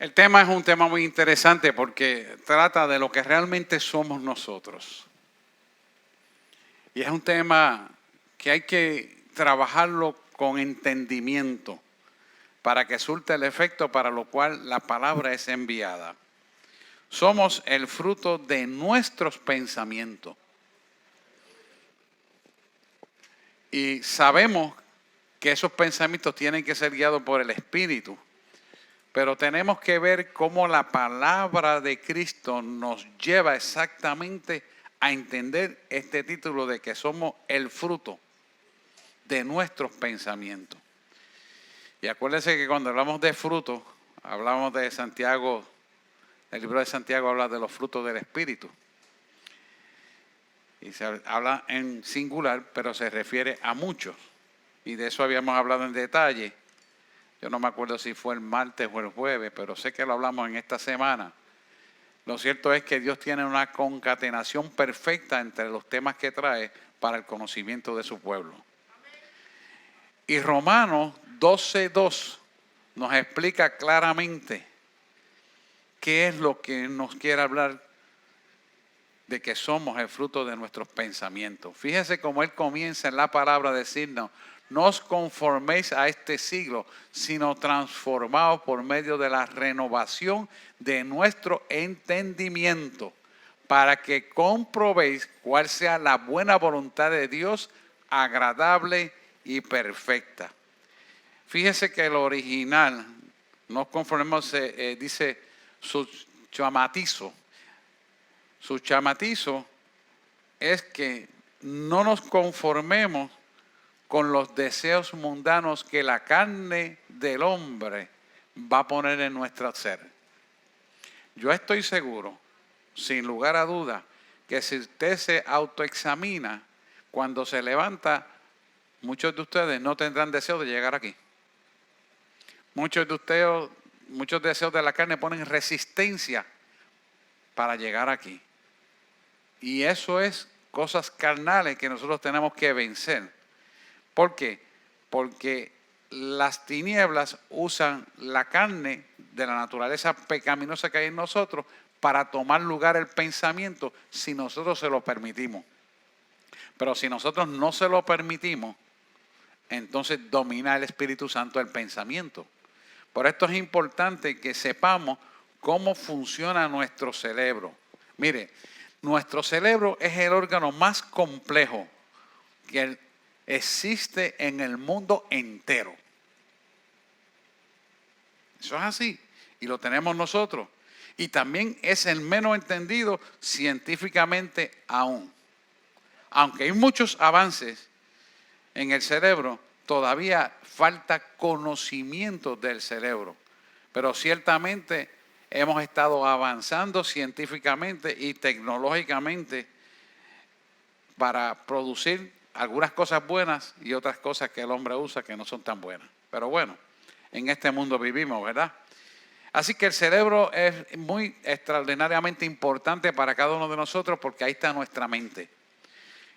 El tema es un tema muy interesante porque trata de lo que realmente somos nosotros. Y es un tema que hay que trabajarlo con entendimiento para que surta el efecto para lo cual la palabra es enviada. Somos el fruto de nuestros pensamientos. Y sabemos que esos pensamientos tienen que ser guiados por el Espíritu. Pero tenemos que ver cómo la palabra de Cristo nos lleva exactamente a entender este título de que somos el fruto de nuestros pensamientos. Y acuérdense que cuando hablamos de fruto, hablamos de Santiago, el libro de Santiago habla de los frutos del Espíritu. Y se habla en singular, pero se refiere a muchos. Y de eso habíamos hablado en detalle. Yo no me acuerdo si fue el martes o el jueves, pero sé que lo hablamos en esta semana. Lo cierto es que Dios tiene una concatenación perfecta entre los temas que trae para el conocimiento de su pueblo. Y Romanos 12:2 nos explica claramente qué es lo que nos quiere hablar de que somos el fruto de nuestros pensamientos. Fíjese cómo él comienza en la palabra a decirnos: no os conforméis a este siglo, sino transformaos por medio de la renovación de nuestro entendimiento, para que comprobéis cuál sea la buena voluntad de Dios, agradable y perfecta. Fíjese que el original, no conformemos, dice su chamatizo. Su chamatizo es que no nos conformemos con los deseos mundanos que la carne del hombre va a poner en nuestro ser. Yo estoy seguro, sin lugar a duda, que si usted se autoexamina, cuando se levanta, muchos de ustedes no tendrán deseo de llegar aquí. Muchos deseos de la carne ponen resistencia para llegar aquí. Y eso es cosas carnales que nosotros tenemos que vencer. ¿Por qué? Porque las tinieblas usan la carne de la naturaleza pecaminosa que hay en nosotros para tomar lugar el pensamiento si nosotros se lo permitimos. Pero si nosotros no se lo permitimos, entonces domina el Espíritu Santo el pensamiento. Por esto es importante que sepamos cómo funciona nuestro cerebro. Mire, nuestro cerebro es el órgano más complejo que existe en el mundo entero. Eso es así y lo tenemos nosotros. Y también es el menos entendido científicamente aún. Aunque hay muchos avances en el cerebro, todavía falta conocimiento del cerebro. Pero ciertamente hemos estado avanzando científicamente y tecnológicamente para producir algunas cosas buenas y otras cosas que el hombre usa que no son tan buenas. Pero bueno, en este mundo vivimos, ¿verdad? Así que el cerebro es muy extraordinariamente importante para cada uno de nosotros porque ahí está nuestra mente.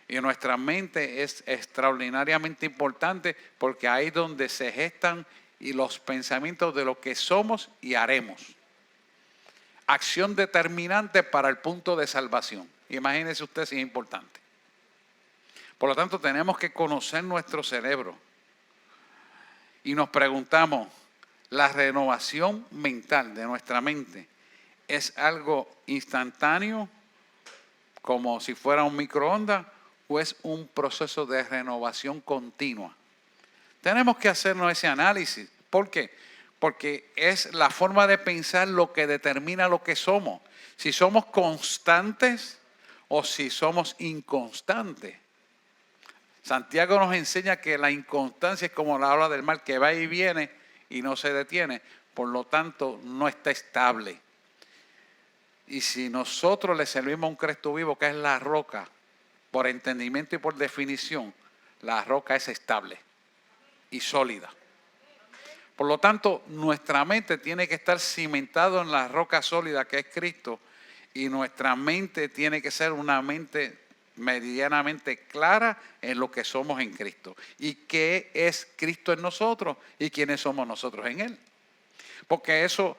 Y nuestra mente es extraordinariamente importante porque ahí es donde se gestan y los pensamientos de lo que somos y haremos. Acción determinante para el punto de salvación. Imagínese usted si es importante. Por lo tanto, tenemos que conocer nuestro cerebro. Y nos preguntamos, ¿la renovación mental de nuestra mente es algo instantáneo, como si fuera un microondas, o es un proceso de renovación continua? Tenemos que hacernos ese análisis. ¿Por qué? Porque es la forma de pensar lo que determina lo que somos. Si somos constantes o si somos inconstantes. Santiago nos enseña que la inconstancia es como la ola del mar que va y viene y no se detiene. Por lo tanto, no está estable. Y si nosotros le servimos a un Cristo vivo que es la roca, por entendimiento y por definición, la roca es estable y sólida. Por lo tanto, nuestra mente tiene que estar cimentada en la roca sólida que es Cristo, y nuestra mente tiene que ser una mente medianamente clara en lo que somos en Cristo y qué es Cristo en nosotros y quiénes somos nosotros en Él. Porque eso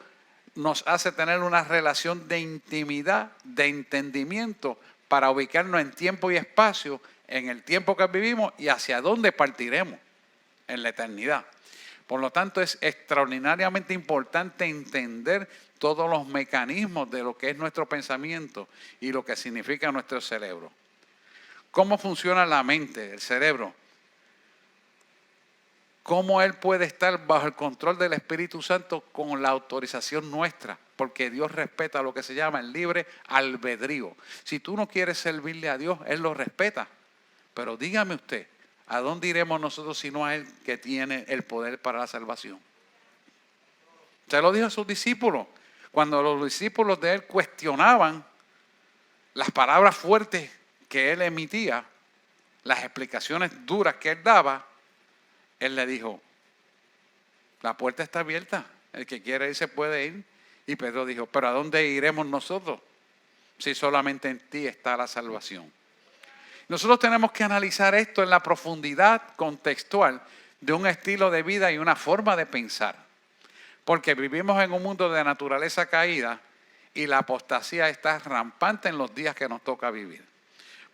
nos hace tener una relación de intimidad, de entendimiento, para ubicarnos en tiempo y espacio, en el tiempo que vivimos y hacia dónde partiremos en la eternidad. Por lo tanto, es extraordinariamente importante entender todos los mecanismos de lo que es nuestro pensamiento y lo que significa nuestro cerebro. ¿Cómo funciona la mente, el cerebro? ¿Cómo él puede estar bajo el control del Espíritu Santo con la autorización nuestra? Porque Dios respeta lo que se llama el libre albedrío. Si tú no quieres servirle a Dios, Él lo respeta. Pero dígame usted, ¿a dónde iremos nosotros si no a Él que tiene el poder para la salvación? Se lo dijo a sus discípulos. Cuando los discípulos de Él cuestionaban las palabras fuertes que Él emitía, las explicaciones duras que Él daba, Él le dijo, la puerta está abierta, el que quiere irse puede ir. Y Pedro dijo, pero ¿a dónde iremos nosotros si solamente en ti está la salvación? Nosotros tenemos que analizar esto en la profundidad contextual de un estilo de vida y una forma de pensar. Porque vivimos en un mundo de naturaleza caída y la apostasía está rampante en los días que nos toca vivir.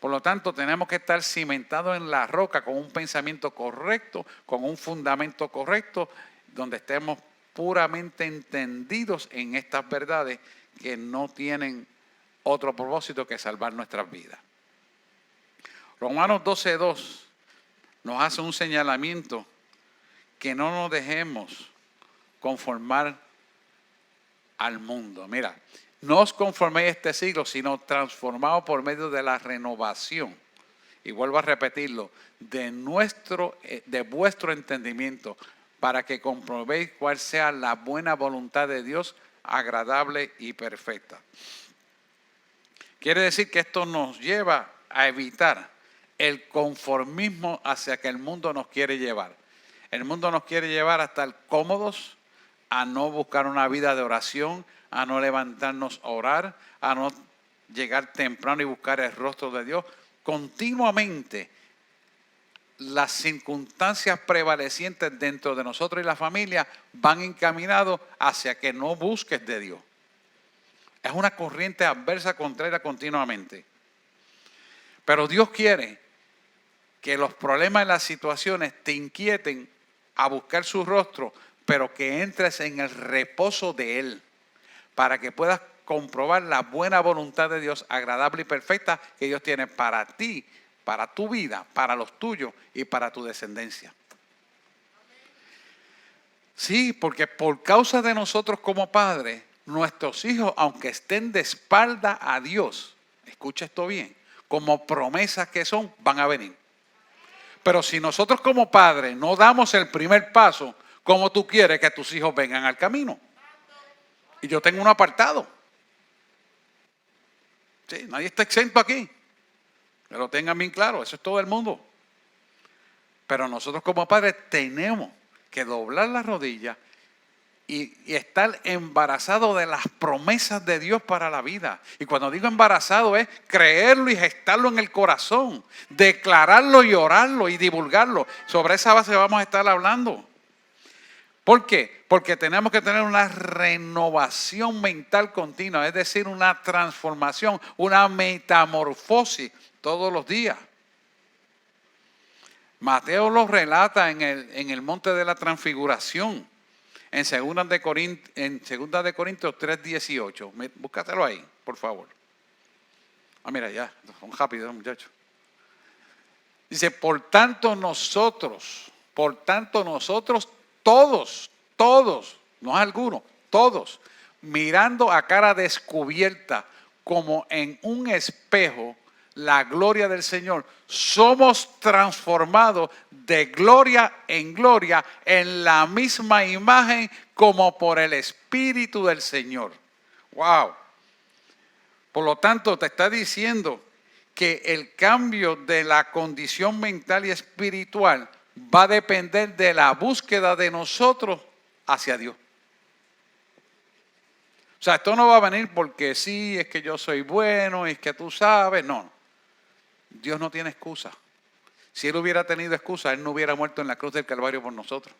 Por lo tanto, tenemos que estar cimentados en la roca con un pensamiento correcto, con un fundamento correcto, donde estemos puramente entendidos en estas verdades que no tienen otro propósito que salvar nuestras vidas. Romanos 12:2 nos hace un señalamiento que no nos dejemos conformar al mundo. Mira, no os conforméis a este siglo, sino transformados por medio de la renovación. Y vuelvo a repetirlo, de vuestro entendimiento, para que comprobéis cuál sea la buena voluntad de Dios, agradable y perfecta. Quiere decir que esto nos lleva a evitar el conformismo hacia que el mundo nos quiere llevar. El mundo nos quiere llevar a estar cómodos, a no buscar una vida de oración, a no levantarnos a orar, a no llegar temprano y buscar el rostro de Dios. Continuamente las circunstancias prevalecientes dentro de nosotros y la familia van encaminados hacia que no busques de Dios. Es una corriente adversa, contraria continuamente. Pero Dios quiere que los problemas y las situaciones te inquieten a buscar su rostro, pero que entres en el reposo de Él, para que puedas comprobar la buena voluntad de Dios, agradable y perfecta, que Dios tiene para ti, para tu vida, para los tuyos y para tu descendencia. Sí, porque por causa de nosotros como padres, nuestros hijos, aunque estén de espalda a Dios, escucha esto bien, como promesas que son, van a venir. Pero si nosotros como padres no damos el primer paso, ¿cómo tú quieres que tus hijos vengan al camino? Y yo tengo un apartado. Sí, nadie está exento aquí. Que lo tengan bien claro, eso es todo el mundo. Pero nosotros como padres tenemos que doblar las rodillas y estar embarazados de las promesas de Dios para la vida. Y cuando digo embarazado es creerlo y gestarlo en el corazón, declararlo y orarlo y divulgarlo. Sobre esa base vamos a estar hablando. ¿Por qué? Porque tenemos que tener una renovación mental continua, es decir, una transformación, una metamorfosis todos los días. Mateo lo relata en el monte de la transfiguración, en 2 de Corintios 3:18. Búscatelo ahí, por favor. Mira, ya, son rápidos, muchachos. Dice, por tanto nosotros, todos, no es alguno, todos, mirando a cara descubierta, como en un espejo, la gloria del Señor, somos transformados de gloria en gloria en la misma imagen como por el Espíritu del Señor. ¡Wow! Por lo tanto, te está diciendo que el cambio de la condición mental y espiritual va a depender de la búsqueda de nosotros hacia Dios. O sea, esto no va a venir porque sí, es que yo soy bueno, es que tú sabes. No, Dios no tiene excusa. Si Él hubiera tenido excusa, Él no hubiera muerto en la cruz del Calvario por nosotros.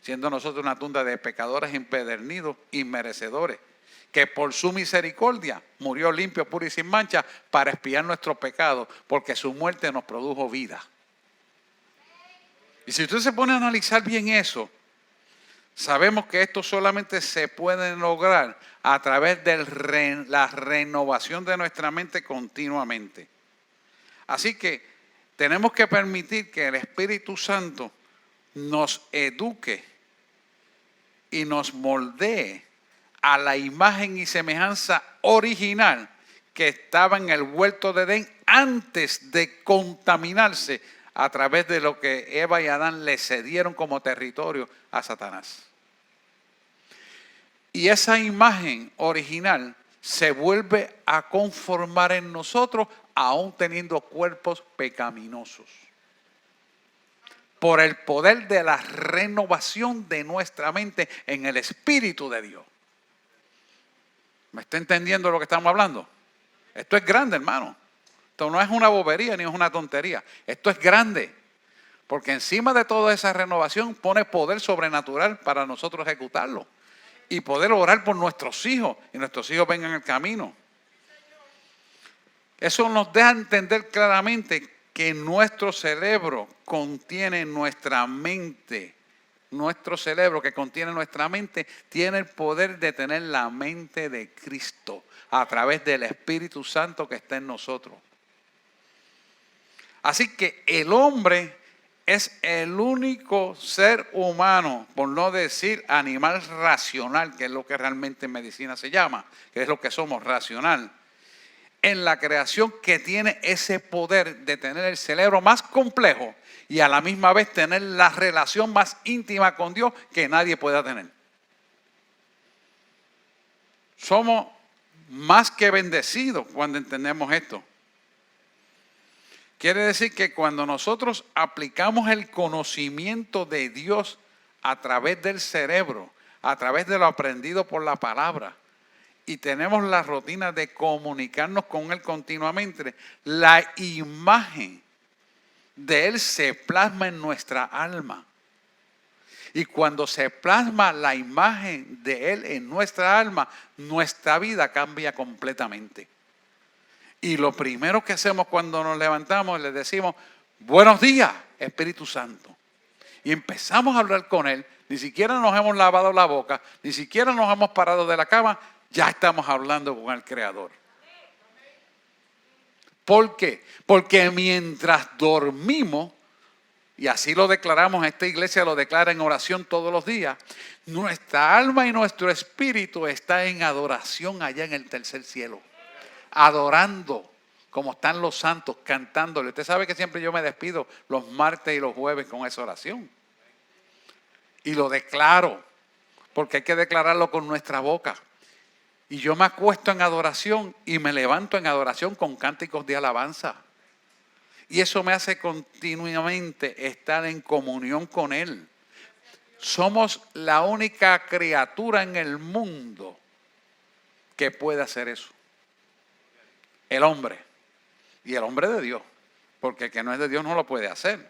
siendo nosotros una tunda de pecadores empedernidos y merecedores, que por su misericordia murió limpio, puro y sin mancha para expiar nuestros pecados, porque su muerte nos produjo vida. Y si usted se pone a analizar bien eso, sabemos que esto solamente se puede lograr a través de la renovación de nuestra mente continuamente. Así que tenemos que permitir que el Espíritu Santo nos eduque y nos moldee a la imagen y semejanza original que estaba en el huerto de Edén antes de contaminarse a través de lo que Eva y Adán le cedieron como territorio a Satanás. Y esa imagen original se vuelve a conformar en nosotros aún teniendo cuerpos pecaminosos, por el poder de la renovación de nuestra mente en el Espíritu de Dios. ¿Me está entendiendo lo que estamos hablando? Esto es grande, hermano. Esto no es una bobería ni es una tontería. Esto es grande. Porque encima de toda esa renovación pone poder sobrenatural para nosotros ejecutarlo. Y poder orar por nuestros hijos. Y nuestros hijos vengan en el camino. Eso nos deja entender claramente que nuestro cerebro contiene nuestra mente. Nuestro cerebro que contiene nuestra mente tiene el poder de tener la mente de Cristo a través del Espíritu Santo que está en nosotros. Así que el hombre es el único ser humano, por no decir animal racional, que es lo que realmente en medicina se llama, que es lo que somos, racional, en la creación que tiene ese poder de tener el cerebro más complejo y a la misma vez tener la relación más íntima con Dios que nadie pueda tener. Somos más que bendecidos cuando entendemos esto. Quiere decir que cuando nosotros aplicamos el conocimiento de Dios a través del cerebro, a través de lo aprendido por la palabra, y tenemos la rutina de comunicarnos con Él continuamente, la imagen de Él se plasma en nuestra alma. Y cuando se plasma la imagen de Él en nuestra alma, nuestra vida cambia completamente. Y lo primero que hacemos cuando nos levantamos, le decimos, buenos días, Espíritu Santo. Y empezamos a hablar con Él. Ni siquiera nos hemos lavado la boca, ni siquiera nos hemos parado de la cama, ya estamos hablando con el Creador. ¿Por qué? Porque mientras dormimos, y así lo declaramos, esta iglesia lo declara en oración todos los días, nuestra alma y nuestro espíritu está en adoración allá en el tercer cielo. Adorando, como están los santos, cantándole. Usted sabe que siempre yo me despido los martes y los jueves con esa oración. Y lo declaro, porque hay que declararlo con nuestra boca. Y yo me acuesto en adoración y me levanto en adoración con cánticos de alabanza. Y eso me hace continuamente estar en comunión con Él. Somos la única criatura en el mundo que puede hacer eso. El hombre. Y el hombre de Dios. Porque el que no es de Dios no lo puede hacer.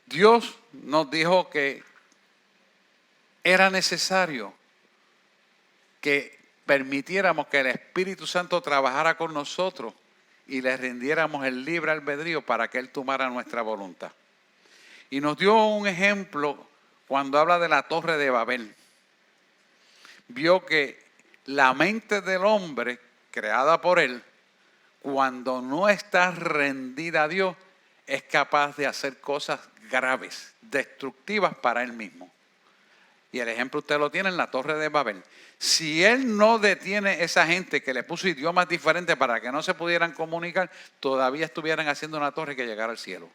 Dios nos dijo que era necesario que permitiéramos que el Espíritu Santo trabajara con nosotros y le rindiéramos el libre albedrío para que Él tomara nuestra voluntad. Y nos dio un ejemplo cuando habla de la Torre de Babel. Vio que la mente del hombre, creada por Él, cuando no está rendida a Dios, es capaz de hacer cosas graves, destructivas para Él mismo. Y el ejemplo usted lo tiene en la Torre de Babel. Si Él no detiene esa gente que le puso idiomas diferentes para que no se pudieran comunicar, todavía estuvieran haciendo una torre que llegara al cielo.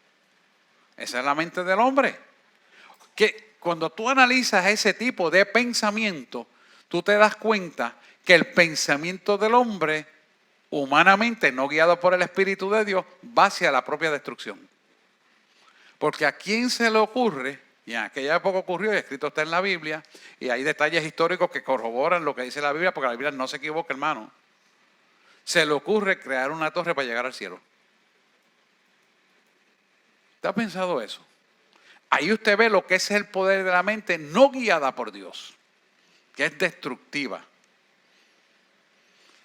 Esa es la mente del hombre. Que cuando tú analizas ese tipo de pensamiento, tú te das cuenta que el pensamiento del hombre, humanamente no guiado por el Espíritu de Dios, va hacia la propia destrucción. Porque a quién se le ocurre, y en aquella época ocurrió, y escrito está en la Biblia, y hay detalles históricos que corroboran lo que dice la Biblia, porque la Biblia no se equivoca, hermano. Se le ocurre crear una torre para llegar al cielo. ¿Te has pensado eso? Ahí usted ve lo que es el poder de la mente no guiada por Dios, que es destructiva.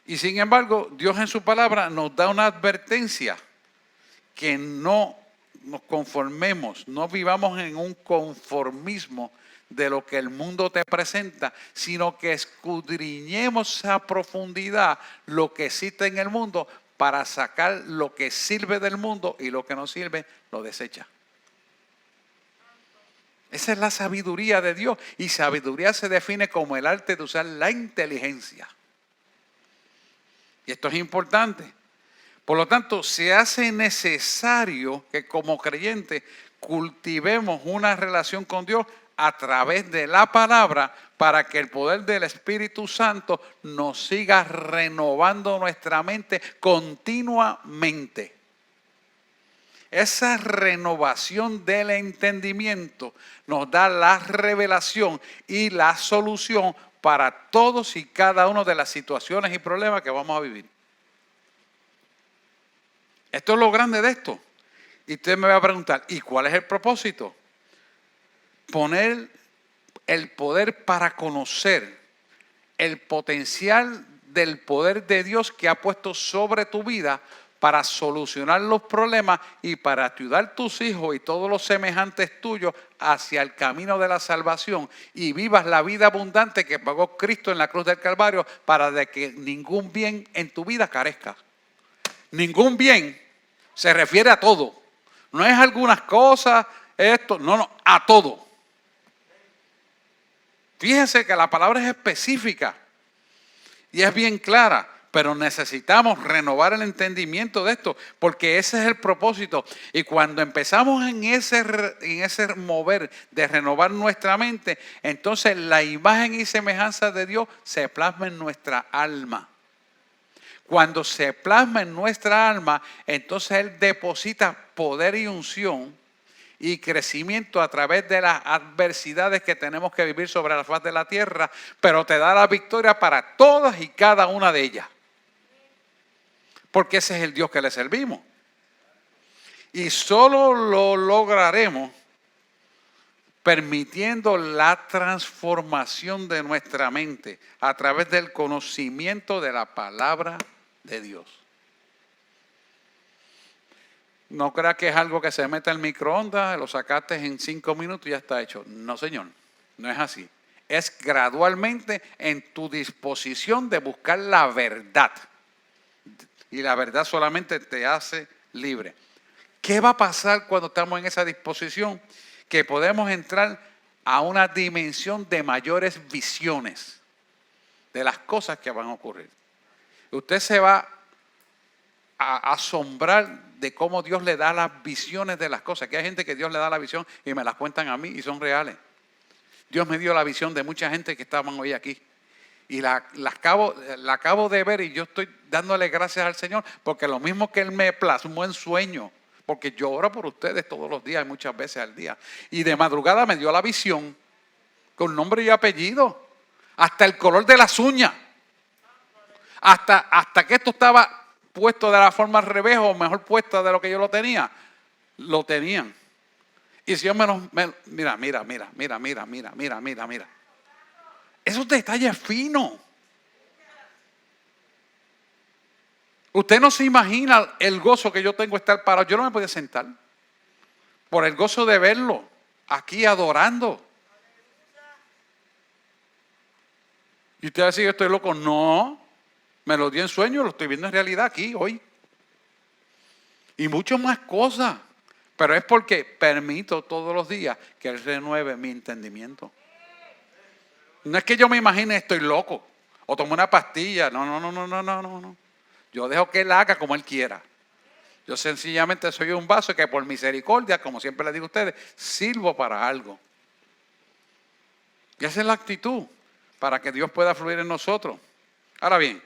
Y sin embargo, Dios en su palabra nos da una advertencia, que no nos conformemos, no vivamos en un conformismo de lo que el mundo te presenta, sino que escudriñemos a profundidad lo que existe en el mundo para sacar lo que sirve del mundo y lo que no sirve lo desecha. Esa es la sabiduría de Dios, y sabiduría se define como el arte de usar la inteligencia. Y esto es importante. Por lo tanto, se hace necesario que como creyentes cultivemos una relación con Dios a través de la palabra, para que el poder del Espíritu Santo nos siga renovando nuestra mente continuamente. Esa renovación del entendimiento nos da la revelación y la solución para todos y cada una de las situaciones y problemas que vamos a vivir. Esto es lo grande de esto. Y usted me va a preguntar, ¿y cuál es el propósito? Poner el poder para conocer el potencial del poder de Dios que ha puesto sobre tu vida para solucionar los problemas y para ayudar a tus hijos y todos los semejantes tuyos hacia el camino de la salvación, y vivas la vida abundante que pagó Cristo en la cruz del Calvario, para de que ningún bien en tu vida carezca. Ningún bien se refiere a todo. No es algunas cosas, esto, no, a todo. Fíjense que la palabra es específica y es bien clara, pero necesitamos renovar el entendimiento de esto, porque ese es el propósito. Y cuando empezamos en ese mover de renovar nuestra mente, entonces la imagen y semejanza de Dios se plasma en nuestra alma. Cuando se plasma en nuestra alma, entonces Él deposita poder y unción y crecimiento a través de las adversidades que tenemos que vivir sobre la faz de la tierra, pero te da la victoria para todas y cada una de ellas. Porque ese es el Dios que le servimos. Y solo lo lograremos permitiendo la transformación de nuestra mente a través del conocimiento de la palabra de Dios. No creas que es algo que se mete al microondas, lo sacaste en 5 minutos y ya está hecho. No, señor, no es así. Es gradualmente en tu disposición de buscar la verdad. Y la verdad solamente te hace libre. ¿Qué va a pasar cuando estamos en esa disposición? Que podemos entrar a una dimensión de mayores visiones de las cosas que van a ocurrir. Usted se va a asombrar de cómo Dios le da las visiones de las cosas. Que hay gente que Dios le da la visión y me las cuentan a mí y son reales. Dios me dio la visión de mucha gente que estaban hoy aquí. Y la acabo de ver, y yo estoy dándole gracias al Señor, porque lo mismo que Él me plasmó en sueño, porque yo oro por ustedes todos los días y muchas veces al día. Y de madrugada me dio la visión con nombre y apellido, hasta el color de las uñas, hasta que esto estaba puesto de la forma al revés, o mejor puesta de lo que yo lo tenía, lo tenían. Y si yo mira. Esos detalles finos. Usted no se imagina el gozo que yo tengo de estar parado. Yo no me podía sentar por el gozo de verlo aquí adorando. Y usted va a decir que estoy loco. No, me lo di en sueño, lo estoy viendo en realidad aquí, hoy. Y muchas más cosas. Pero es porque permito todos los días que Él renueve mi entendimiento. No es que yo me imagine estoy loco o tomo una pastilla. No. Yo dejo que Él haga como Él quiera. Yo sencillamente soy un vaso que por misericordia, como siempre le digo a ustedes, sirvo para algo. Y esa es la actitud para que Dios pueda fluir en nosotros. Ahora bien,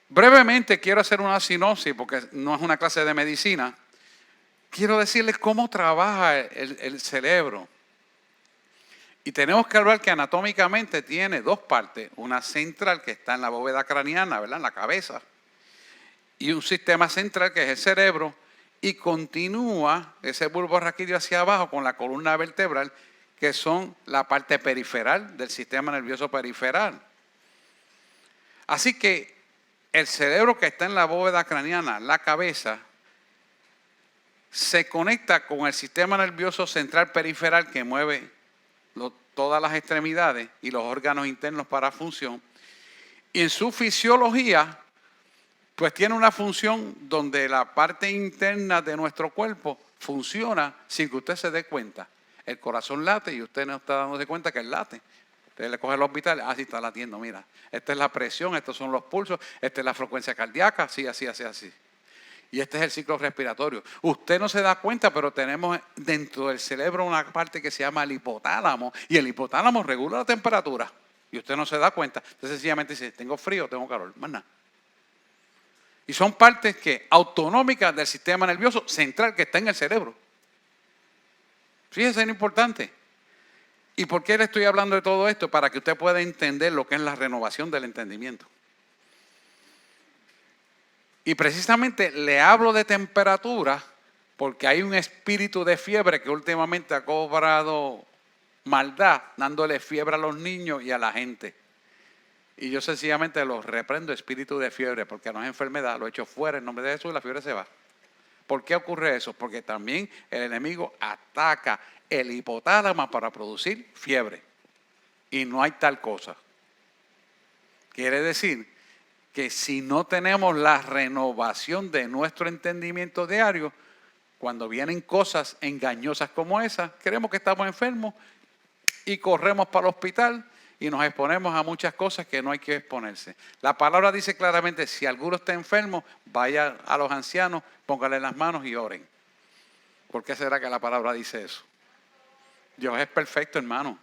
brevemente quiero hacer una sinopsis, porque no es una clase de medicina. Quiero decirles cómo trabaja el cerebro. Y tenemos que hablar que anatómicamente tiene dos partes. Una central que está en la bóveda craneana, ¿verdad? En la cabeza. Y un sistema central que es el cerebro. y continúa ese bulbo raquídeo hacia abajo con la columna vertebral, que son la parte periferal del sistema nervioso periferal. Así que el cerebro que está en la bóveda craneana, la cabeza, se conecta con el sistema nervioso central periferal que mueve todas las extremidades y los órganos internos para función. Y en su fisiología, pues tiene una función donde la parte interna de nuestro cuerpo funciona sin que usted se dé cuenta. El corazón late y usted no está dándose cuenta que él late. Usted le coge el hospital, así está latiendo, mira. Esta es la presión, estos son los pulsos, esta es la frecuencia cardíaca, así, así, así, así. Y este es el ciclo respiratorio. Usted no se da cuenta, pero tenemos dentro del cerebro una parte que se llama el hipotálamo. Y el hipotálamo regula la temperatura. Y usted no se da cuenta. Usted sencillamente dice, tengo frío, tengo calor, más nada. Y son partes que autonómicas del sistema nervioso central que está en el cerebro. Fíjese, es importante. ¿Y por qué le estoy hablando de todo esto? Para que usted pueda entender lo que es la renovación del entendimiento. Y precisamente le hablo de temperatura porque hay un espíritu de fiebre que últimamente ha cobrado maldad, dándole fiebre a los niños y a la gente. Y yo sencillamente los reprendo, espíritu de fiebre, porque no es enfermedad, lo echo fuera en nombre de Jesús y la fiebre se va. ¿Por qué ocurre eso? Porque también el enemigo ataca el hipotálamo para producir fiebre. Y no hay tal cosa. Quiere decir que si no tenemos la renovación de nuestro entendimiento diario, cuando vienen cosas engañosas como esas, creemos que estamos enfermos y corremos para el hospital y nos exponemos a muchas cosas que no hay que exponerse. La palabra dice claramente, si alguno está enfermo, vaya a los ancianos, póngale las manos y oren. ¿Por qué será que la palabra dice eso? Dios es perfecto, hermano,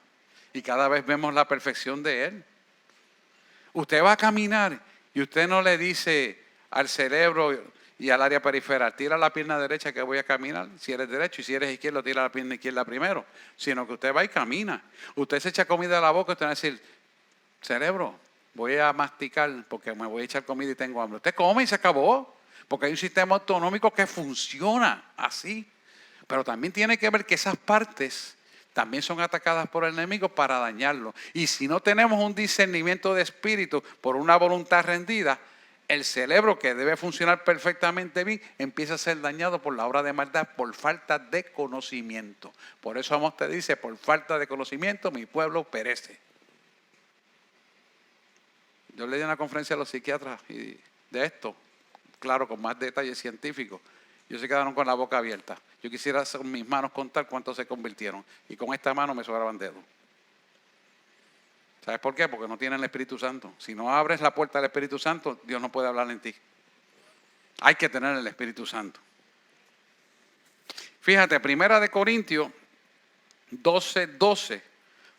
y cada vez vemos la perfección de Él. Usted va a caminar y usted no le dice al cerebro y al área periferal, tira la pierna derecha que voy a caminar, si eres derecho, y si eres izquierdo, tira la pierna izquierda primero, sino que usted va y camina. Usted se echa comida a la boca y usted va a decir, cerebro, voy a masticar porque me voy a echar comida y tengo hambre. Usted come y se acabó, porque hay un sistema autonómico que funciona así. Pero también tiene que ver que esas partes también son atacadas por el enemigo para dañarlo. Y si no tenemos un discernimiento de espíritu por una voluntad rendida, el cerebro, que debe funcionar perfectamente bien, empieza a ser dañado por la obra de maldad, por falta de conocimiento. Por eso Amós te dice, por falta de conocimiento mi pueblo perece. Yo le di una conferencia a los psiquiatras de esto, claro, con más detalles científicos. Ellos se quedaron con la boca abierta. Yo quisiera con mis manos contar cuántos se convirtieron. Y con esta mano me sobraban dedos. ¿Sabes por qué? Porque no tienen el Espíritu Santo. Si no abres la puerta del Espíritu Santo, Dios no puede hablar en ti. Hay que tener el Espíritu Santo. Fíjate, 1 Corintios 12:12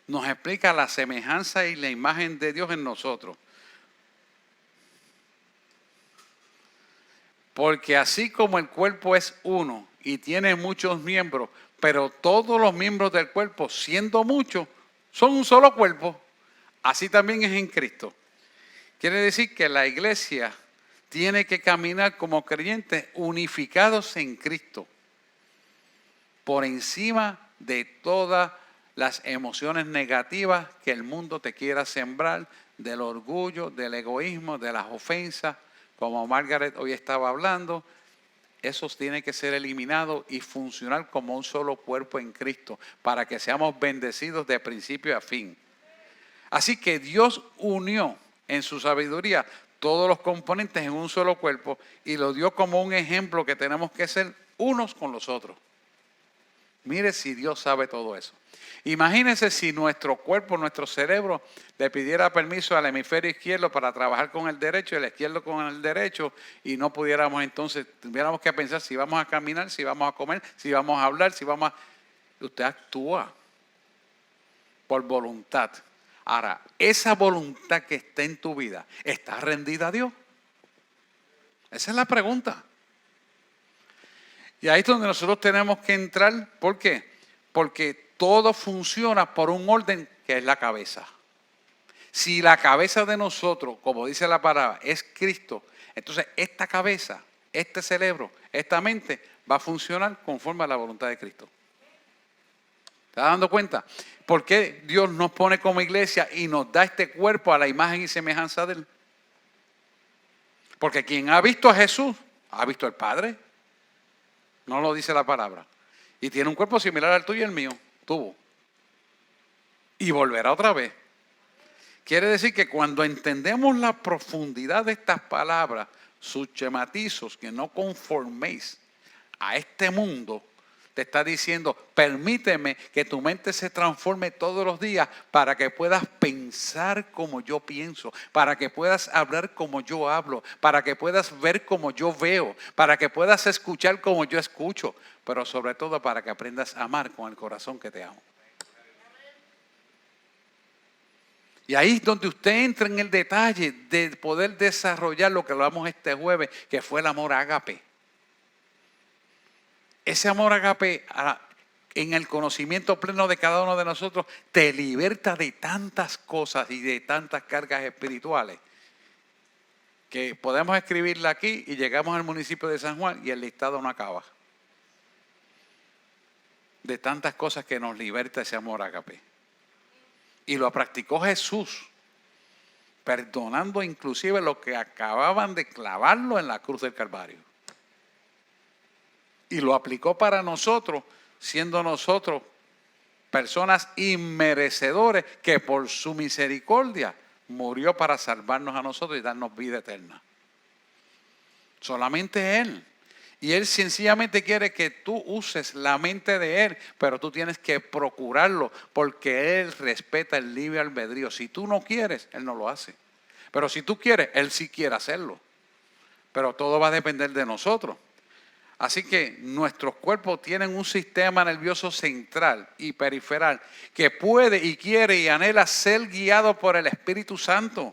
nos explica la semejanza y la imagen de Dios en nosotros. Porque así como el cuerpo es uno y tiene muchos miembros, pero todos los miembros del cuerpo, siendo muchos, son un solo cuerpo, así también es en Cristo. Quiere decir que la iglesia tiene que caminar como creyentes unificados en Cristo, por encima de todas las emociones negativas que el mundo te quiera sembrar, del orgullo, del egoísmo, de las ofensas. Como Margaret hoy estaba hablando, eso tiene que ser eliminado y funcionar como un solo cuerpo en Cristo para que seamos bendecidos de principio a fin. Así que Dios unió en su sabiduría todos los componentes en un solo cuerpo y lo dio como un ejemplo que tenemos que ser unos con los otros. Mire si Dios sabe todo eso. Imagínense si nuestro cuerpo, nuestro cerebro, le pidiera permiso al hemisferio izquierdo para trabajar con el derecho y el izquierdo con el derecho y no pudiéramos entonces, tuviéramos que pensar si vamos a caminar, si vamos a comer, si vamos a hablar, si vamos a... Usted actúa por voluntad. Ahora, esa voluntad que está en tu vida, ¿está rendida a Dios? Esa es la pregunta. Y ahí es donde nosotros tenemos que entrar. ¿Por qué? Porque todo funciona por un orden que es la cabeza. Si la cabeza de nosotros, como dice la palabra, es Cristo, entonces esta cabeza, este cerebro, esta mente va a funcionar conforme a la voluntad de Cristo. ¿Te estás dando cuenta? ¿Por qué Dios nos pone como iglesia y nos da este cuerpo a la imagen y semejanza de Él? Porque quien ha visto a Jesús, ha visto al Padre. No lo dice la palabra. Y tiene un cuerpo similar al tuyo y el mío. Tuvo. Y volverá otra vez. Quiere decir que cuando entendemos la profundidad de estas palabras, sus schematizos, que no conforméis a este mundo, te está diciendo, permíteme que tu mente se transforme todos los días para que puedas pensar como yo pienso, para que puedas hablar como yo hablo, para que puedas ver como yo veo, para que puedas escuchar como yo escucho, pero sobre todo para que aprendas a amar con el corazón que te amo. Y ahí es donde usted entra en el detalle de poder desarrollar lo que hablamos este jueves, que fue el amor ágape. Ese amor ágape en el conocimiento pleno de cada uno de nosotros te liberta de tantas cosas y de tantas cargas espirituales que podemos escribirla aquí y llegamos al municipio de San Juan y el listado no acaba. De tantas cosas que nos liberta ese amor ágape. Y lo practicó Jesús, perdonando inclusive los que acababan de clavarlo en la cruz del Calvario. Y lo aplicó para nosotros, siendo nosotros personas inmerecedores que por su misericordia murió para salvarnos a nosotros y darnos vida eterna. Solamente Él. Y Él sencillamente quiere que tú uses la mente de Él, pero tú tienes que procurarlo porque Él respeta el libre albedrío. Si tú no quieres, Él no lo hace. Pero si tú quieres, Él sí quiere hacerlo. Pero todo va a depender de nosotros. Así que nuestros cuerpos tienen un sistema nervioso central y periferal que puede y quiere y anhela ser guiado por el Espíritu Santo.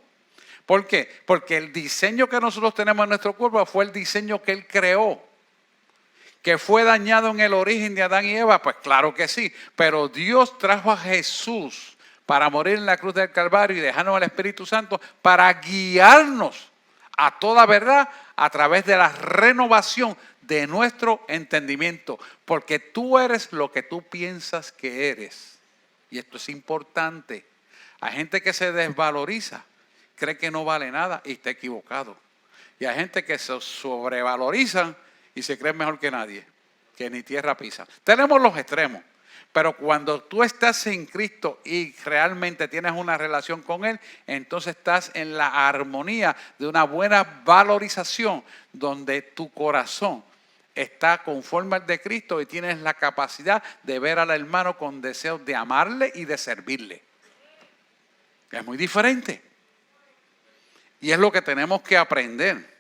¿Por qué? Porque el diseño que nosotros tenemos en nuestro cuerpo fue el diseño que Él creó. ¿Que fue dañado en el origen de Adán y Eva? Pues claro que sí. Pero Dios trajo a Jesús para morir en la cruz del Calvario y dejarnos al Espíritu Santo para guiarnos a toda verdad a través de la renovación de nuestro entendimiento. Porque tú eres lo que tú piensas que eres. Y esto es importante. Hay gente que se desvaloriza, cree que no vale nada y está equivocado. Y hay gente que se sobrevalorizan y se creen mejor que nadie, que ni tierra pisa. Tenemos los extremos. Pero cuando tú estás en Cristo y realmente tienes una relación con Él, entonces estás en la armonía de una buena valorización donde tu corazón está conforme al de Cristo y tienes la capacidad de ver al hermano con deseos de amarle y de servirle. Es muy diferente. Y es lo que tenemos que aprender.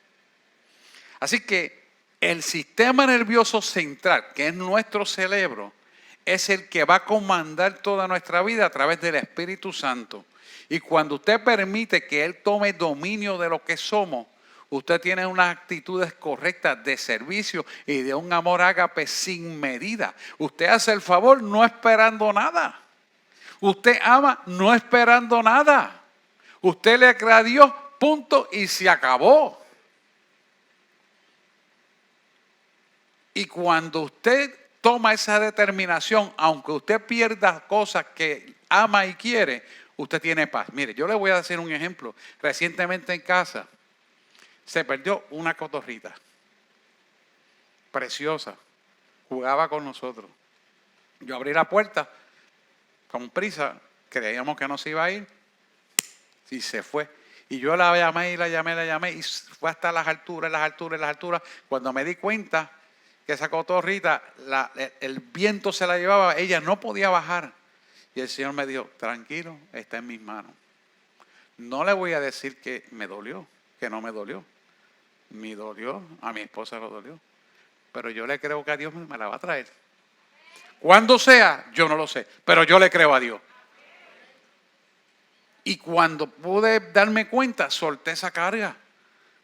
Así que el sistema nervioso central, que es nuestro cerebro, es el que va a comandar toda nuestra vida a través del Espíritu Santo. Y cuando usted permite que Él tome dominio de lo que somos, usted tiene unas actitudes correctas de servicio y de un amor ágape sin medida. Usted hace el favor no esperando nada. Usted ama no esperando nada. Usted le cree a Dios, punto, y se acabó. Y cuando usted toma esa determinación, aunque usted pierda cosas que ama y quiere, usted tiene paz. Mire, yo le voy a decir un ejemplo. Recientemente en casa se perdió una cotorrita preciosa. Jugaba con nosotros. Yo abrí la puerta con prisa, creíamos que no se iba a ir y se fue. Y yo la llamé y la llamé y fue hasta las alturas. Cuando me di cuenta que esa cotorrita, el viento se la llevaba, ella no podía bajar. Y el Señor me dijo, tranquilo, está en mis manos. No le voy a decir que me dolió, que no me dolió. Me dolió, a mi esposa lo dolió. Pero yo le creo que a Dios me la va a traer. Cuando sea, yo no lo sé, pero yo le creo a Dios. Y cuando pude darme cuenta, solté esa carga,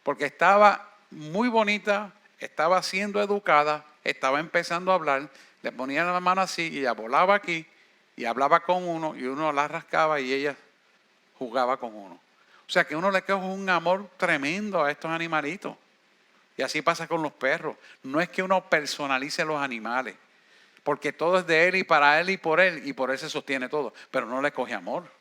porque estaba muy bonita, estaba siendo educada, estaba empezando a hablar, le ponía la mano así y ella volaba aquí y hablaba con uno y uno la rascaba y ella jugaba con uno. O sea que uno le coge un amor tremendo a estos animalitos. Y así pasa con los perros. No es que uno personalice los animales, porque todo es de Él y para Él y por Él se sostiene todo, pero no le coge amor.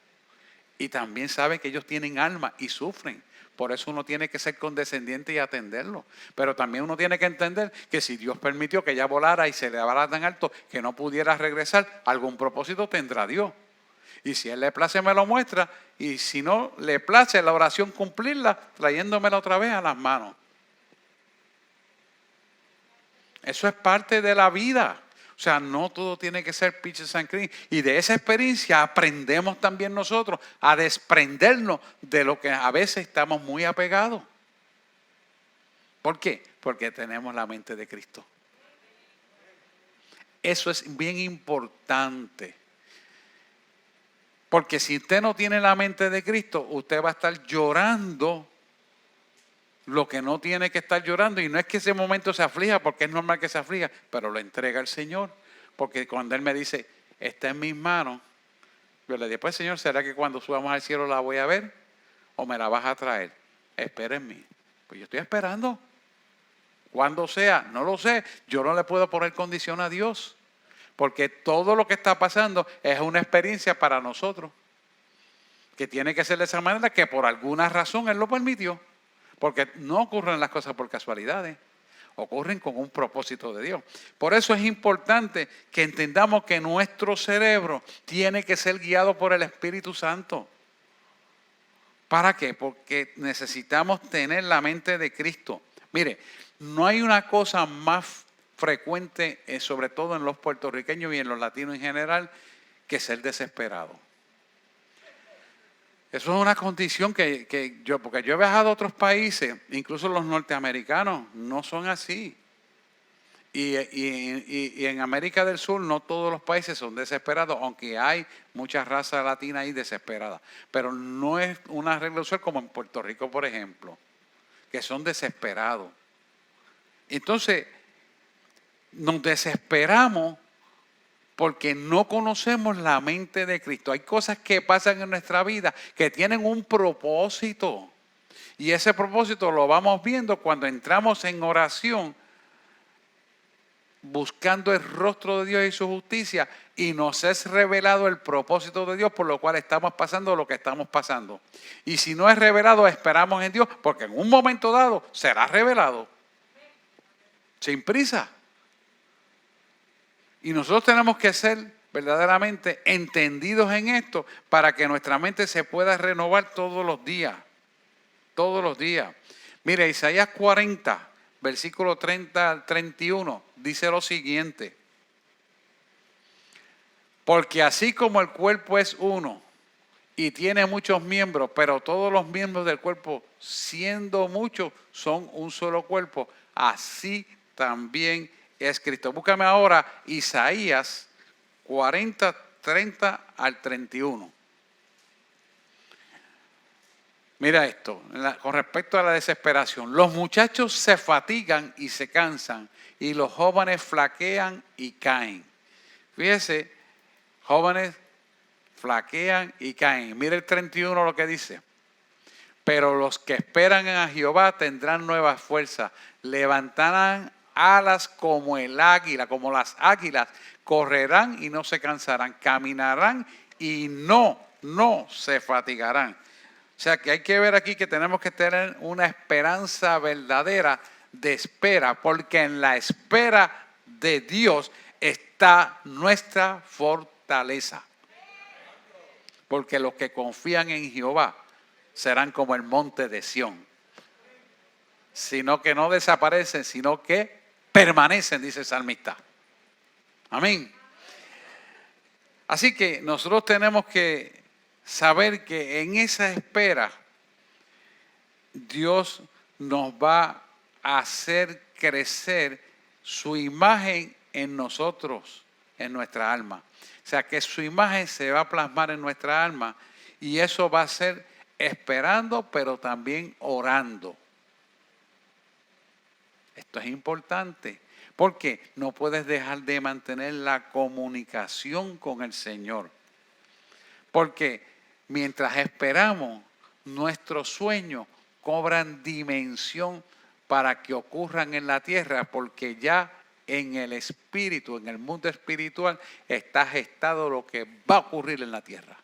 Y también sabe que ellos tienen alma y sufren. Por eso uno tiene que ser condescendiente y atenderlo. Pero también uno tiene que entender que si Dios permitió que ella volara y se elevara tan alto que no pudiera regresar, algún propósito tendrá Dios. Y si Él le place, me lo muestra. Y si no le place la oración cumplirla, trayéndomela otra vez a las manos. Eso es parte de la vida. O sea, no todo tiene que ser peaches and cream. Y de esa experiencia aprendemos también nosotros a desprendernos de lo que a veces estamos muy apegados. ¿Por qué? Porque tenemos la mente de Cristo. Eso es bien importante. Porque si usted no tiene la mente de Cristo, usted va a estar llorando lo que no tiene que estar llorando. Y no es que ese momento se aflija, porque es normal que se aflija, pero lo entrega al Señor. Porque cuando Él me dice, está en mis manos, yo le digo, pues Señor, ¿será que cuando subamos al cielo la voy a ver? ¿O me la vas a traer? Espera en mí. Pues yo estoy esperando. Cuando sea, no lo sé. Yo no le puedo poner condición a Dios. Porque todo lo que está pasando es una experiencia para nosotros. Que tiene que ser de esa manera, que por alguna razón Él lo permitió. Porque no ocurren las cosas por casualidades, ocurren con un propósito de Dios. Por eso es importante que entendamos que nuestro cerebro tiene que ser guiado por el Espíritu Santo. ¿Para qué? Porque necesitamos tener la mente de Cristo. Mire, no hay una cosa más frecuente, sobre todo en los puertorriqueños y en los latinos en general, que ser desesperado. Eso es una condición porque yo he viajado a otros países, incluso los norteamericanos, no son así. Y en América del Sur no todos los países son desesperados, aunque hay mucha raza latina ahí desesperada. Pero no es una regla usual como en Puerto Rico, por ejemplo, que son desesperados. Entonces, nos desesperamos porque no conocemos la mente de Cristo. Hay cosas que pasan en nuestra vida que tienen un propósito. Y ese propósito lo vamos viendo cuando entramos en oración, buscando el rostro de Dios y su justicia, y nos es revelado el propósito de Dios por lo cual estamos pasando lo que estamos pasando. Y si no es revelado, esperamos en Dios, porque en un momento dado será revelado. Sin prisa. Y nosotros tenemos que ser verdaderamente entendidos en esto para que nuestra mente se pueda renovar todos los días. Todos los días. Mire, Isaías 40, versículo 30 al 31, dice lo siguiente. Porque así como el cuerpo es uno y tiene muchos miembros, pero todos los miembros del cuerpo, siendo muchos, son un solo cuerpo, así también es Cristo. Búscame ahora Isaías 40, 30 al 31. Mira esto, con respecto a la desesperación. Los muchachos se fatigan y se cansan, y los jóvenes flaquean y caen. Fíjese, jóvenes flaquean y caen. Mira el 31 lo que dice. Pero los que esperan a Jehová tendrán nuevas fuerzas, levantarán alas como el águila, como las águilas, correrán y no se cansarán, caminarán y no se fatigarán. O sea que hay que ver aquí que tenemos que tener una esperanza verdadera de espera, porque en la espera de Dios está nuestra fortaleza. Porque los que confían en Jehová serán como el monte de Sión. Sino que no desaparecen, sino que permanecen, dice el salmista. Amén. Así que nosotros tenemos que saber que en esa espera Dios nos va a hacer crecer su imagen en nosotros, en nuestra alma. O sea que su imagen se va a plasmar en nuestra alma y eso va a ser esperando, pero también orando. Esto es importante porque no puedes dejar de mantener la comunicación con el Señor. Porque mientras esperamos, nuestros sueños cobran dimensión para que ocurran en la tierra, porque ya en el espíritu, en el mundo espiritual, está gestado lo que va a ocurrir en la tierra.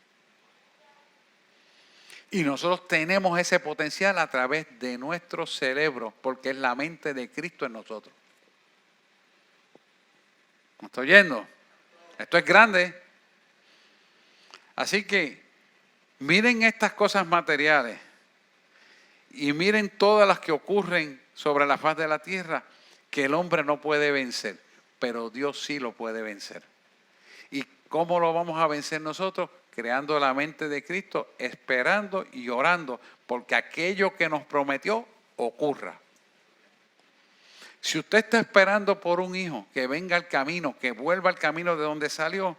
Y nosotros tenemos ese potencial a través de nuestro cerebro, porque es la mente de Cristo en nosotros. ¿Me estoy oyendo? Esto es grande. Así que miren estas cosas materiales y miren todas las que ocurren sobre la faz de la tierra que el hombre no puede vencer, pero Dios sí lo puede vencer. ¿Y cómo lo vamos a vencer nosotros? Creando la mente de Cristo, esperando y orando porque aquello que nos prometió ocurra. Si usted está esperando por un hijo que venga al camino, que vuelva al camino de donde salió,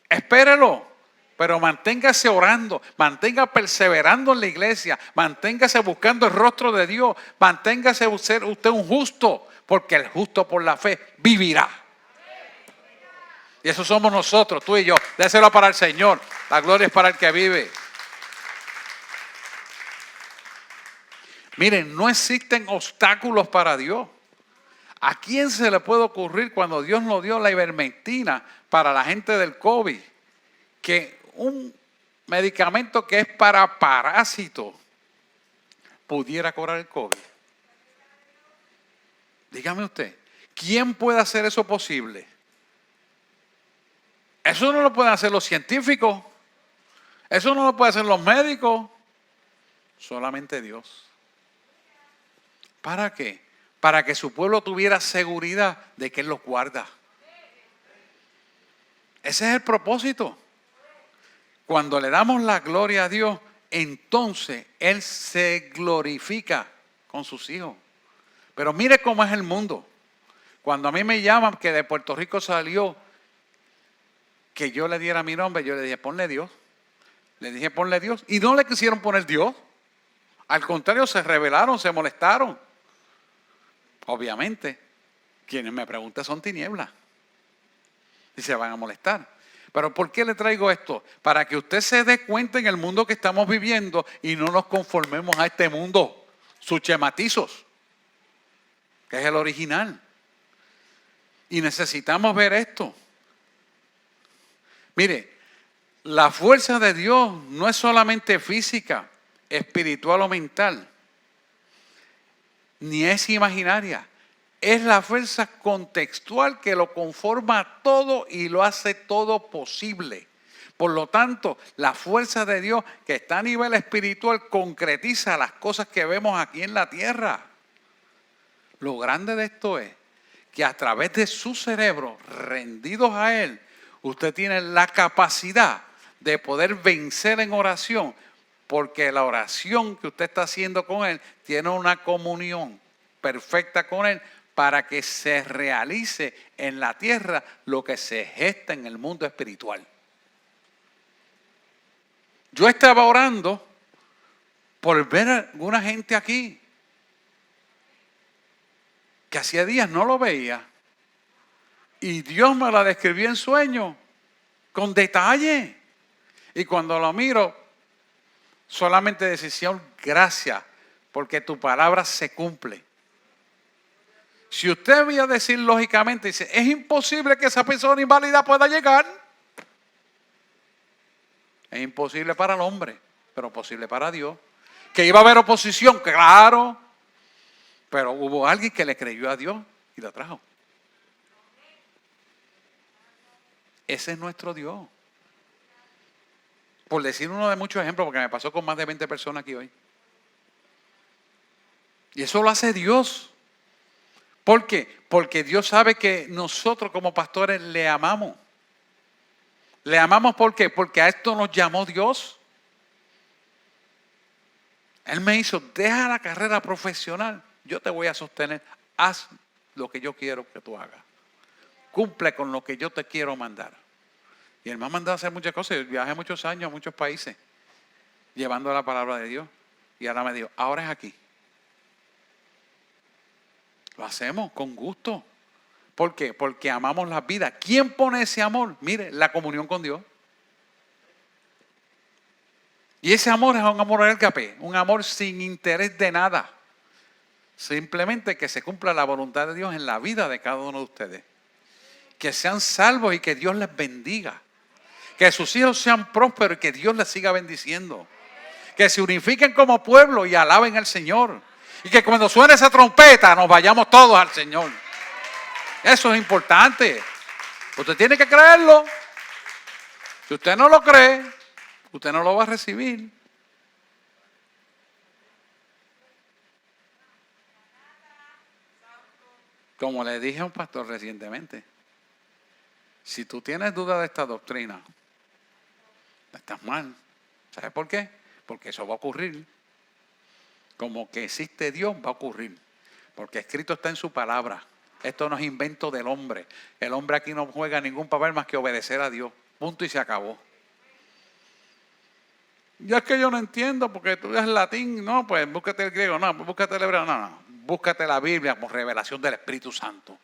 espérelo, pero manténgase orando, mantenga perseverando en la iglesia, manténgase buscando el rostro de Dios, manténgase usted un justo, porque el justo por la fe vivirá. Y eso somos nosotros, tú y yo. Déselo para el Señor. La gloria es para el que vive. Miren, no existen obstáculos para Dios. ¿A quién se le puede ocurrir cuando Dios nos dio la ivermectina para la gente del COVID? Que un medicamento que es para parásitos pudiera curar el COVID. Dígame usted, ¿quién puede hacer eso posible? Eso no lo pueden hacer los científicos. Eso no lo pueden hacer los médicos. Solamente Dios. ¿Para qué? Para que su pueblo tuviera seguridad de que Él los guarda. Ese es el propósito. Cuando le damos la gloria a Dios, entonces Él se glorifica con sus hijos. Pero mire cómo es el mundo. Cuando a mí me llaman que de Puerto Rico salió que yo le diera mi nombre, yo le dije, ponle Dios. Le dije, ponle Dios. Y no le quisieron poner Dios. Al contrario, se rebelaron, se molestaron. Obviamente, quienes me preguntan son tinieblas. Y se van a molestar. Pero ¿por qué le traigo esto? Para que usted se dé cuenta en el mundo que estamos viviendo y no nos conformemos a este mundo. Sus chematizos, que es el original. Y necesitamos ver esto. Mire, la fuerza de Dios no es solamente física, espiritual o mental, ni es imaginaria. Es la fuerza contextual que lo conforma todo y lo hace todo posible. Por lo tanto, la fuerza de Dios que está a nivel espiritual concretiza las cosas que vemos aquí en la tierra. Lo grande de esto es que a través de su cerebro, rendidos a Él, usted tiene la capacidad de poder vencer en oración, porque la oración que usted está haciendo con Él tiene una comunión perfecta con Él para que se realice en la tierra lo que se gesta en el mundo espiritual. Yo estaba orando por ver a alguna gente aquí que hacía días no lo veía. Y Dios me la describió en sueño, con detalle. Y cuando lo miro, solamente decía, Señor, gracias, porque tu palabra se cumple. Si usted voy a decir lógicamente, dice, es imposible que esa persona inválida pueda llegar. Es imposible para el hombre, pero posible para Dios. Que iba a haber oposición, claro. Pero hubo alguien que le creyó a Dios y lo trajo. Ese es nuestro Dios. Por decir uno de muchos ejemplos, porque me pasó con más de 20 personas aquí hoy. Y eso lo hace Dios. ¿Por qué? Porque Dios sabe que nosotros como pastores le amamos. ¿Le amamos por qué? Porque a esto nos llamó Dios. Él me hizo, deja la carrera profesional, yo te voy a sostener. Haz lo que yo quiero que tú hagas. Cumple con lo que yo te quiero mandar. Y Él me ha mandado a hacer muchas cosas. Yo viajé muchos años a muchos países llevando la palabra de Dios. Y ahora me dijo, ahora es aquí. Lo hacemos con gusto. ¿Por qué? Porque amamos la vida. ¿Quién pone ese amor? Mire, la comunión con Dios. Y ese amor es un amor ágape, un amor sin interés de nada. Simplemente que se cumpla la voluntad de Dios en la vida de cada uno de ustedes. Que sean salvos y que Dios les bendiga. Que sus hijos sean prósperos y que Dios les siga bendiciendo. Que se unifiquen como pueblo y alaben al Señor. Y que cuando suene esa trompeta nos vayamos todos al Señor. Eso es importante. Usted tiene que creerlo. Si usted no lo cree, usted no lo va a recibir. Como le dije a un pastor recientemente, si tú tienes duda de esta doctrina, estás mal. ¿Sabes por qué? Porque eso va a ocurrir. Como que existe Dios, va a ocurrir. Porque escrito está en su palabra. Esto no es invento del hombre. El hombre aquí no juega ningún papel más que obedecer a Dios. Punto y se acabó. Ya es que yo no entiendo porque tú eres latín. No, pues búscate el griego. No, búscate el hebreo. No. Búscate la Biblia como revelación del Espíritu Santo.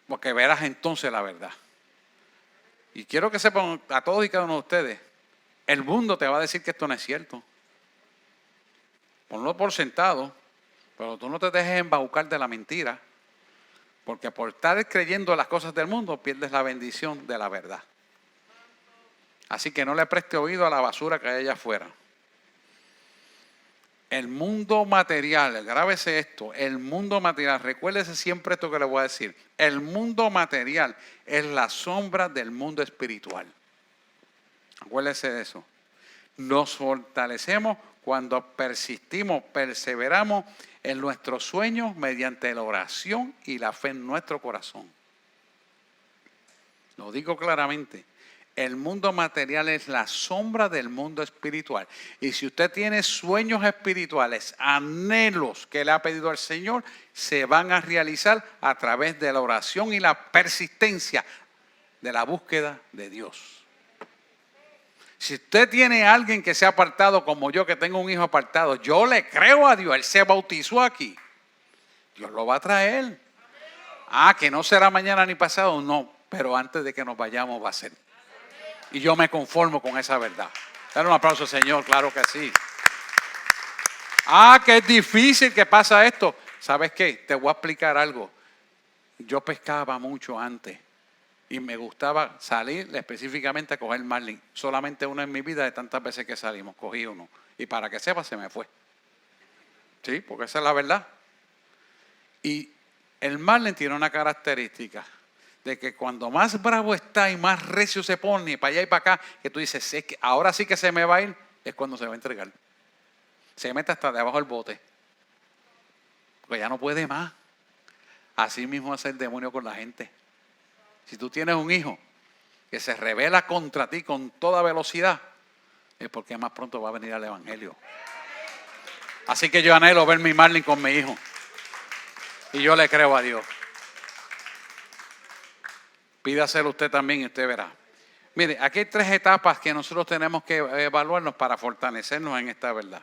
Porque verás entonces la verdad. Y quiero que sepan a todos y cada uno de ustedes, el mundo te va a decir que esto no es cierto. Ponlo por sentado, pero tú no te dejes embaucar de la mentira, porque por estar creyendo las cosas del mundo pierdes la bendición de la verdad. Así que no le preste oído a la basura que hay allá afuera. El mundo material, grábese esto, el mundo material, recuérdese siempre esto que le voy a decir. El mundo material es la sombra del mundo espiritual. Acuérdese de eso. Nos fortalecemos cuando persistimos, perseveramos en nuestros sueños mediante la oración y la fe en nuestro corazón. Lo digo claramente. El mundo material es la sombra del mundo espiritual. Y si usted tiene sueños espirituales, anhelos que le ha pedido al Señor, se van a realizar a través de la oración y la persistencia de la búsqueda de Dios. Si usted tiene a alguien que se ha apartado como yo, que tengo un hijo apartado, yo le creo a Dios, él se bautizó aquí. Dios lo va a traer. Que no será mañana ni pasado, no, pero antes de que nos vayamos va a ser. Y yo me conformo con esa verdad. Dale un aplauso, Señor, claro que sí. Que es difícil que pasa esto. ¿Sabes qué? Te voy a explicar algo. Yo pescaba mucho antes y me gustaba salir específicamente a coger marlin. Solamente uno en mi vida de tantas veces que salimos, cogí uno. Y para que sepa, se me fue. Sí, porque esa es la verdad. Y el marlin tiene una característica de que cuando más bravo está y más recio se pone para allá y para acá, que tú dices, es que ahora sí que se me va a ir, es cuando se va a entregar. Se mete hasta debajo del bote. Porque ya no puede más. Así mismo es el demonio con la gente. Si tú tienes un hijo que se revela contra ti con toda velocidad, es porque más pronto va a venir al evangelio. Así que yo anhelo ver mi marlin con mi hijo. Y yo le creo a Dios. Pídaselo usted también y usted verá. Mire, aquí hay 3 etapas que nosotros tenemos que evaluarnos para fortalecernos en esta verdad.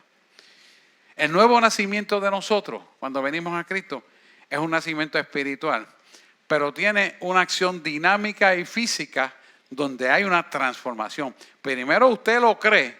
El nuevo nacimiento de nosotros, cuando venimos a Cristo, es un nacimiento espiritual, pero tiene una acción dinámica y física donde hay una transformación. Primero usted lo cree,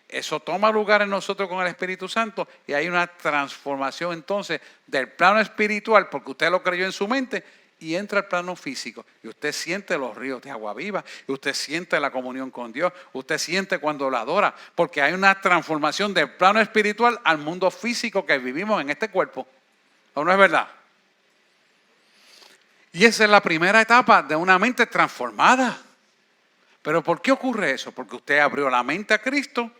eso toma lugar en nosotros con el Espíritu Santo y hay una transformación entonces del plano espiritual, porque usted lo creyó en su mente, y entra al plano físico y usted siente los ríos de agua viva y usted siente la comunión con Dios, usted siente cuando lo adora, porque hay una transformación del plano espiritual al mundo físico que vivimos en este cuerpo. ¿O no es verdad? Y esa es la primera etapa de una mente transformada. ¿Pero por qué ocurre eso? Porque usted abrió la mente a Cristo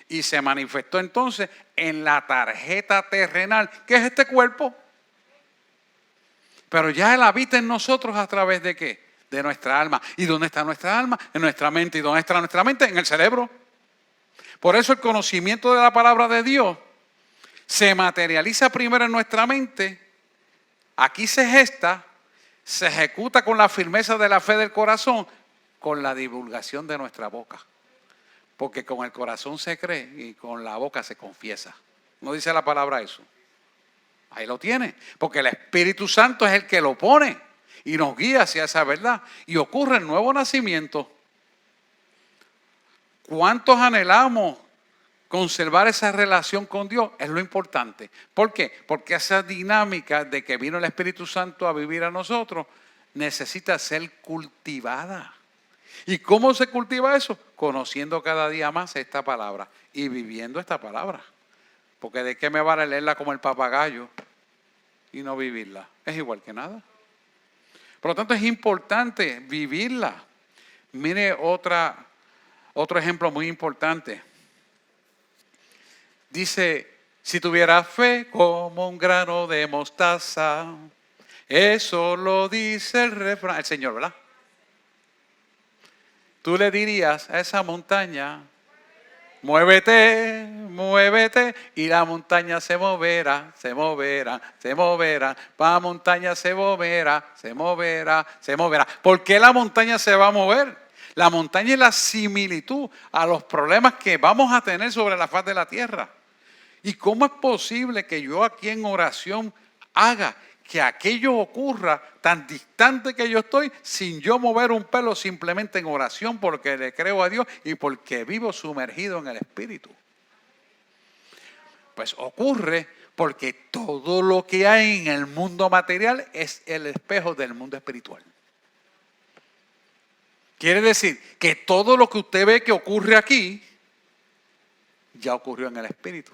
y se manifestó entonces en la tarjeta terrenal, que es este cuerpo. Pero ya Él habita en nosotros a través de ¿qué? De nuestra alma. ¿Y dónde está nuestra alma? En nuestra mente. ¿Y dónde está nuestra mente? En el cerebro. Por eso el conocimiento de la palabra de Dios se materializa primero en nuestra mente. Aquí se gesta, se ejecuta con la firmeza de la fe del corazón, con la divulgación de nuestra boca. Porque con el corazón se cree y con la boca se confiesa. ¿No dice la palabra eso? Ahí lo tiene, porque el Espíritu Santo es el que lo pone y nos guía hacia esa verdad. Y ocurre el nuevo nacimiento. ¿Cuántos anhelamos conservar esa relación con Dios es lo importante. ¿Por qué? Porque esa dinámica de que vino el Espíritu Santo a vivir a nosotros necesita ser cultivada. ¿Y cómo se cultiva eso? Conociendo cada día más esta palabra y viviendo esta palabra. Porque ¿de qué me vale leerla como el papagayo y no vivirla? Es igual que nada. Por lo tanto, es importante vivirla. Mire otro ejemplo muy importante. Dice, si tuvieras fe como un grano de mostaza, eso lo dice el refrán, el Señor, ¿verdad? Tú le dirías a esa montaña, muévete, muévete, y la montaña se moverá, se moverá, se moverá. La montaña se moverá, se moverá, se moverá. ¿Por qué la montaña se va a mover? La montaña es la similitud a los problemas que vamos a tener sobre la faz de la tierra. ¿Y cómo es posible que yo aquí en oración haga que aquello ocurra tan distante que yo estoy sin yo mover un pelo, simplemente en oración porque le creo a Dios y porque vivo sumergido en el Espíritu? Pues ocurre porque todo lo que hay en el mundo material es el espejo del mundo espiritual. Quiere decir que todo lo que usted ve que ocurre aquí ya ocurrió en el Espíritu.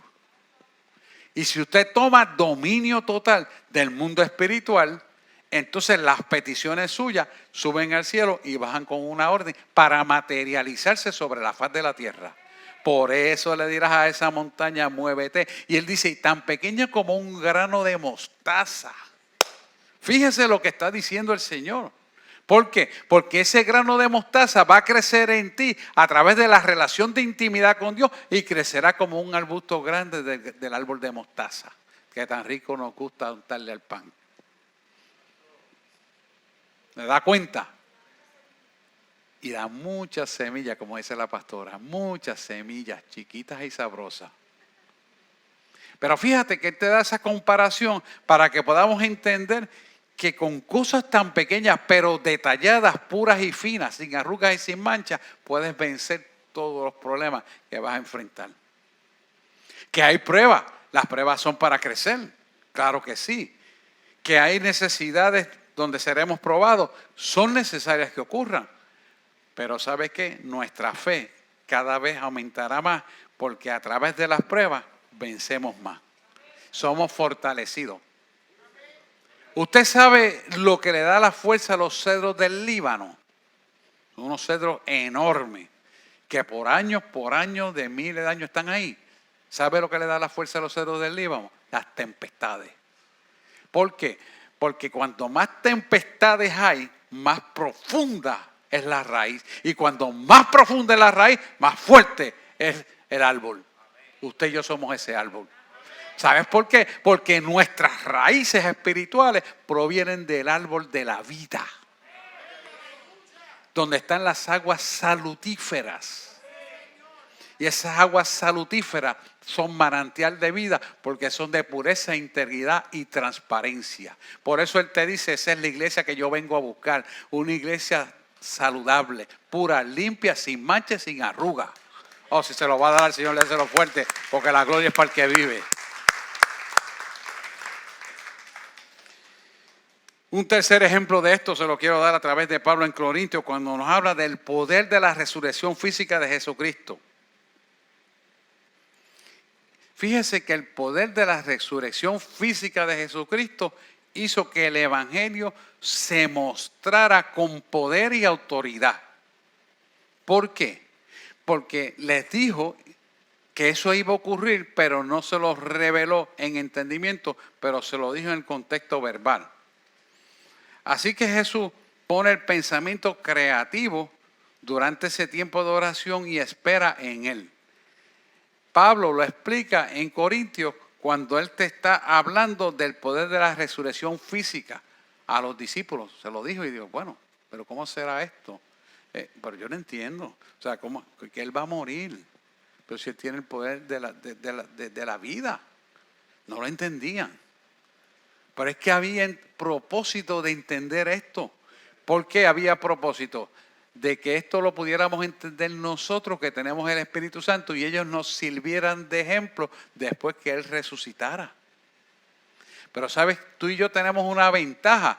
Y si usted toma dominio total del mundo espiritual, entonces las peticiones suyas suben al cielo y bajan con una orden para materializarse sobre la faz de la tierra. Por eso le dirás a esa montaña, muévete. Y él dice, tan pequeña como un grano de mostaza. Fíjese lo que está diciendo el Señor. ¿Por qué? Porque ese grano de mostaza va a crecer en ti a través de la relación de intimidad con Dios y crecerá como un arbusto grande del árbol de mostaza, que tan rico nos gusta untarle al pan. ¿Me da cuenta? Y da muchas semillas, como dice la pastora, muchas semillas chiquitas y sabrosas. Pero fíjate que él te da esa comparación para que podamos entender que con cosas tan pequeñas, pero detalladas, puras y finas, sin arrugas y sin manchas, puedes vencer todos los problemas que vas a enfrentar. Que hay pruebas, las pruebas son para crecer, claro que sí. Que hay necesidades donde seremos probados, son necesarias que ocurran. Pero ¿sabes qué? Nuestra fe cada vez aumentará más porque a través de las pruebas vencemos más. Somos fortalecidos. Usted sabe lo que le da la fuerza a los cedros del Líbano. Unos cedros enormes que por años, de miles de años están ahí. ¿Sabe lo que le da la fuerza a los cedros del Líbano? Las tempestades. ¿Por qué? Porque cuanto más tempestades hay, más profunda es la raíz. Y cuando más profunda es la raíz, más fuerte es el árbol. Usted y yo somos ese árbol. ¿Sabes por qué? Porque nuestras raíces espirituales provienen del árbol de la vida, donde están las aguas salutíferas. Y esas aguas salutíferas son manantial de vida porque son de pureza, integridad y transparencia. Por eso Él te dice, esa es la iglesia que yo vengo a buscar. Una iglesia saludable, pura, limpia, sin mancha, sin arruga. Oh, si se lo va a dar al Señor, déselo fuerte, porque la gloria es para el que vive. Un tercer ejemplo de esto se lo quiero dar a través de Pablo en Corintios cuando nos habla del poder de la resurrección física de Jesucristo. Fíjese que el poder de la resurrección física de Jesucristo hizo que el Evangelio se mostrara con poder y autoridad. ¿Por qué? Porque les dijo que eso iba a ocurrir, pero no se lo reveló en entendimiento, pero se lo dijo en el contexto verbal. Así que Jesús pone el pensamiento creativo durante ese tiempo de oración y espera en él. Pablo lo explica en Corintios cuando él te está hablando del poder de la resurrección física a los discípulos. Se lo dijo y dijo, bueno, pero ¿cómo será esto? Pero yo no entiendo. O sea, ¿cómo? Que él va a morir. Pero si él tiene el poder de la vida. No lo entendían. Pero es que había propósito de entender esto. ¿Por qué había propósito? de que esto lo pudiéramos entender nosotros que tenemos el Espíritu Santo y ellos nos sirvieran de ejemplo después que Él resucitara. Pero sabes, tú y yo tenemos una ventaja,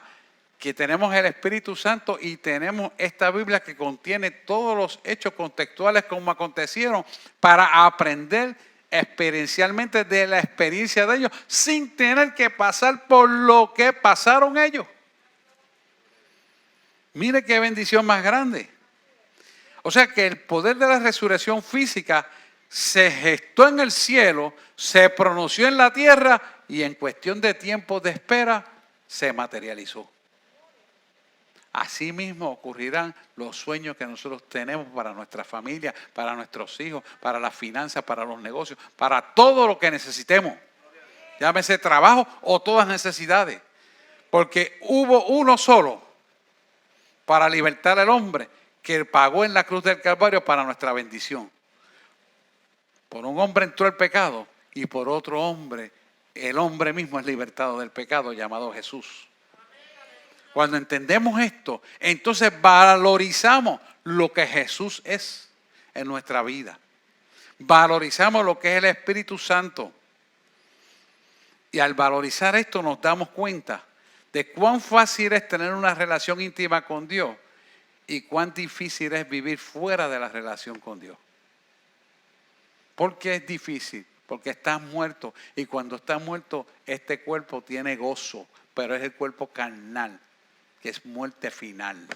que tenemos el Espíritu Santo y tenemos esta Biblia que contiene todos los hechos contextuales como acontecieron para aprender experiencialmente de la experiencia de ellos sin tener que pasar por lo que pasaron ellos. Mire qué bendición más grande. O sea que el poder de la resurrección física se gestó en el cielo, se pronunció en la tierra y en cuestión de tiempo de espera se materializó. Así mismo ocurrirán los sueños que nosotros tenemos para nuestra familia, para nuestros hijos, para las finanzas, para los negocios, para todo lo que necesitemos. Llámese trabajo o todas necesidades. Porque hubo uno solo para libertar al hombre que pagó en la cruz del Calvario para nuestra bendición. Por un hombre entró el pecado y por otro hombre, el hombre mismo es libertado del pecado llamado Jesús. Cuando entendemos esto, entonces valorizamos lo que Jesús es en nuestra vida. Valorizamos lo que es el Espíritu Santo. Y al valorizar esto nos damos cuenta de cuán fácil es tener una relación íntima con Dios y cuán difícil es vivir fuera de la relación con Dios. ¿Por qué es difícil? Porque estás muerto y cuando estás muerto este cuerpo tiene gozo, pero es el cuerpo carnal, que es muerte final.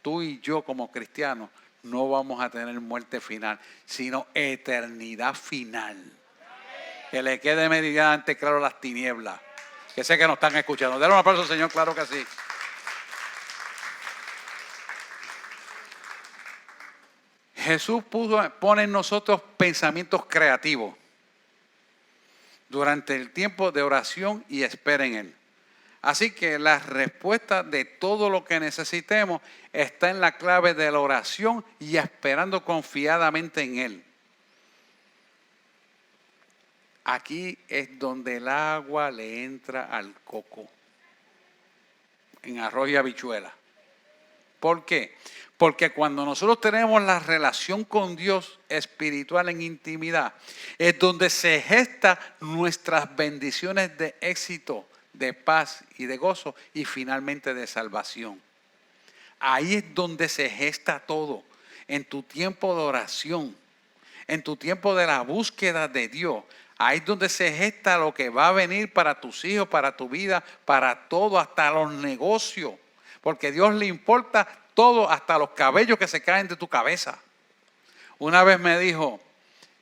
Tú y yo como cristianos no vamos a tener muerte final, sino eternidad final. Que le quede meridianamente claro las tinieblas, que sé que nos están escuchando. Denle un aplauso al Señor, claro que sí. Jesús pone en nosotros pensamientos creativos durante el tiempo de oración y espera en Él. Así que la respuesta de todo lo que necesitemos está en la clave de la oración y esperando confiadamente en Él. Aquí es donde el agua le entra al coco, en arroz y habichuela. ¿Por qué? Porque cuando nosotros tenemos la relación con Dios espiritual en intimidad, es donde se gestan nuestras bendiciones de éxito, de paz y de gozo y finalmente de salvación. Ahí es donde se gesta todo, en tu tiempo de oración, en tu tiempo de la búsqueda de Dios. Ahí es donde se gesta lo que va a venir para tus hijos, para tu vida, para todo, hasta los negocios. Porque a Dios le importa todo, hasta los cabellos que se caen de tu cabeza. Una vez me dijo,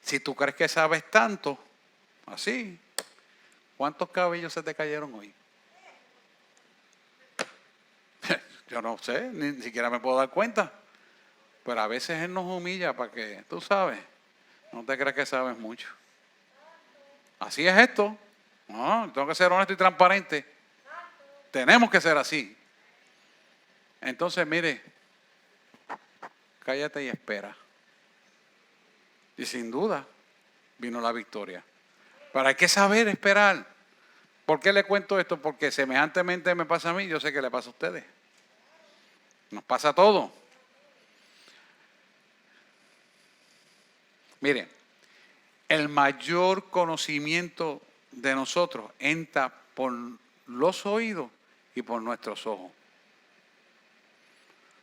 si tú crees que sabes tanto, así, ¿cuántos cabellos se te cayeron hoy? Yo no sé, ni siquiera me puedo dar cuenta. Pero a veces Él nos humilla para que, tú sabes, no te creas que sabes mucho. Así es esto. No, tengo que ser honesto y transparente. Tenemos que ser así. Entonces, mire, cállate y espera. Y sin duda vino la victoria. Pero hay que saber esperar. ¿Por qué le cuento esto? Porque semejantemente me pasa a mí, yo sé que le pasa a ustedes. Nos pasa todo. Mire, el mayor conocimiento de nosotros entra por los oídos y por nuestros ojos.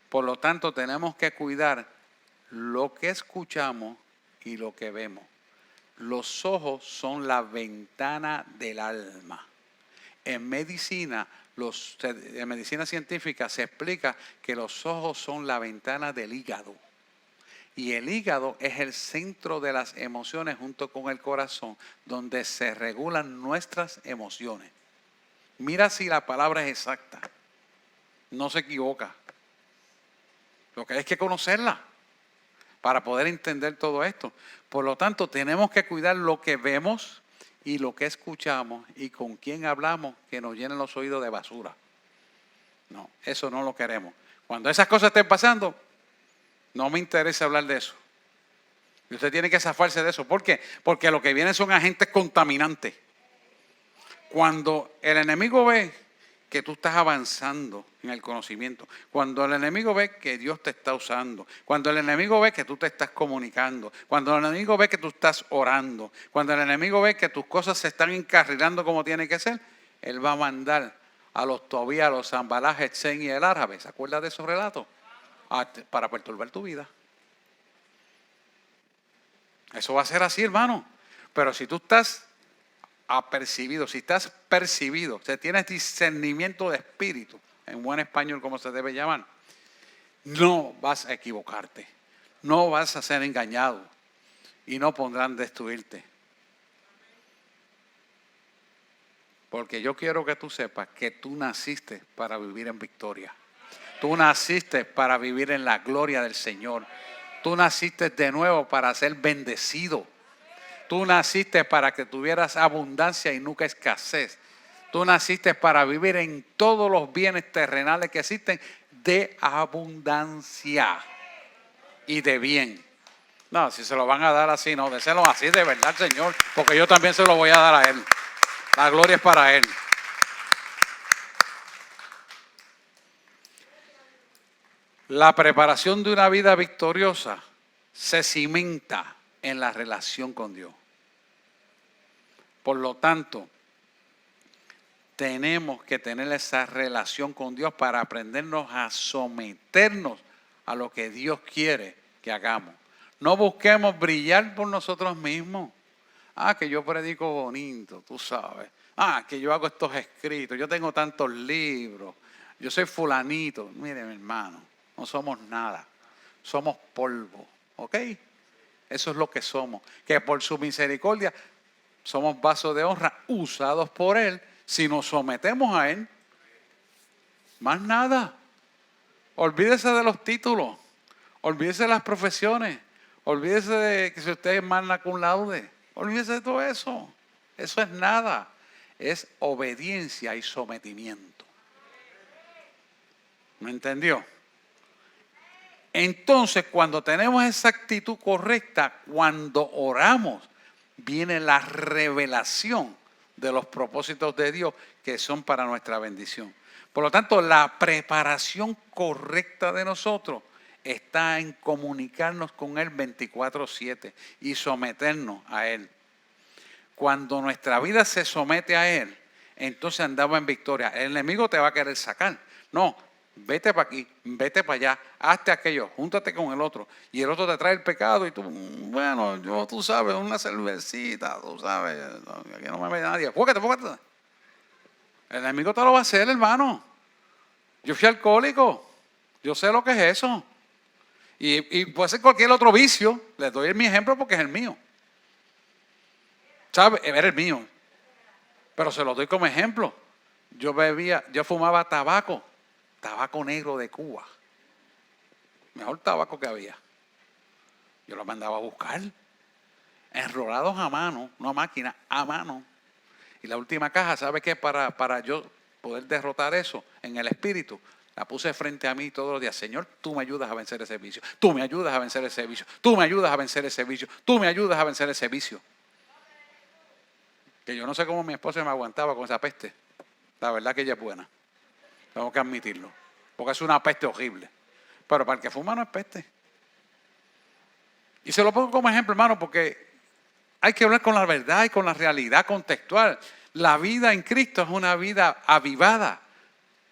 Por lo tanto, tenemos que cuidar lo que escuchamos y lo que vemos. Los ojos son la ventana del alma. En medicina científica se explica que los ojos son la ventana del hígado. Y el hígado es el centro de las emociones junto con el corazón, donde se regulan nuestras emociones. Mira si la palabra es exacta. No se equivoca. Lo que hay es que conocerla para poder entender todo esto. Por lo tanto, tenemos que cuidar lo que vemos y lo que escuchamos y con quién hablamos que nos llenen los oídos de basura. No, eso no lo queremos. Cuando esas cosas estén pasando, no me interesa hablar de eso. Y usted tiene que zafarse de eso. ¿Por qué? Porque lo que vienen son agentes contaminantes. Cuando el enemigo ve que tú estás avanzando en el conocimiento, cuando el enemigo ve que Dios te está usando, cuando el enemigo ve que tú te estás comunicando, cuando el enemigo ve que tú estás orando, cuando el enemigo ve que tus cosas se están encarrilando como tiene que ser, él va a mandar a los Tobías, a los Sanballat, Gesem y el árabe. ¿Se acuerda de esos relatos? Para perturbar tu vida. Eso va a ser así, hermano. Pero si tú estás apercibido, si estás percibido, si tienes discernimiento de espíritu, en buen español como se debe llamar, no vas a equivocarte, no vas a ser engañado y no pondrán destruirte. Porque yo quiero que tú sepas que tú naciste para vivir en victoria. Tú naciste para vivir en la gloria del Señor. Tú naciste de nuevo para ser bendecido. Tú naciste para que tuvieras abundancia y nunca escasez. Tú naciste para vivir en todos los bienes terrenales que existen de abundancia y de bien. No, si se lo van a dar así, no, déselo así de verdad, Señor, porque yo también se lo voy a dar a Él. La gloria es para Él. La preparación de una vida victoriosa se cimenta en la relación con Dios. Por lo tanto, tenemos que tener esa relación con Dios para aprendernos a someternos a lo que Dios quiere que hagamos. No busquemos brillar por nosotros mismos. Que yo predico bonito, tú sabes. Que yo hago estos escritos, yo tengo tantos libros, yo soy fulanito. Mire, mi hermano, no somos nada, somos polvo, ¿ok? Eso es lo que somos, que por su misericordia somos vasos de honra usados por Él. Si nos sometemos a Él, más nada. Olvídese de los títulos, olvídese de las profesiones, olvídese de que si usted es magna cum laude, olvídese de todo eso. Eso es nada, es obediencia y sometimiento. ¿Me entendió? Entonces, cuando tenemos esa actitud correcta, cuando oramos, viene la revelación de los propósitos de Dios que son para nuestra bendición. Por lo tanto, la preparación correcta de nosotros está en comunicarnos con Él 24/7 y someternos a Él. Cuando nuestra vida se somete a Él, entonces andamos en victoria. El enemigo te va a querer sacar. No, vete para aquí, vete para allá, hazte aquello, júntate con el otro. Y el otro te trae el pecado y tú, bueno, tú sabes, una cervecita, tú sabes, aquí no me ve nadie. Fócate. El enemigo te lo va a hacer, hermano. Yo fui alcohólico, yo sé lo que es eso. Y puede ser cualquier otro vicio, les doy mi ejemplo porque es el mío. ¿Sabe? Era el mío. Pero se lo doy como ejemplo. Yo fumaba tabaco negro de Cuba. Mejor tabaco que había. Yo lo mandaba a buscar. Enrolados a mano, no a máquina, a mano. Y la última caja, ¿sabe qué? Para yo poder derrotar eso en el espíritu, la puse frente a mí todos los días. Señor, tú me ayudas a vencer ese vicio. Tú me ayudas a vencer ese vicio. Tú me ayudas a vencer ese vicio. Tú me ayudas a vencer ese vicio. Que yo no sé cómo mi esposa me aguantaba con esa peste. La verdad que ella es buena. Tengo que admitirlo. Porque es una peste horrible. Pero para el que fuma no es peste. Y se lo pongo como ejemplo, hermano, porque hay que hablar con la verdad y con la realidad contextual. La vida en Cristo es una vida avivada,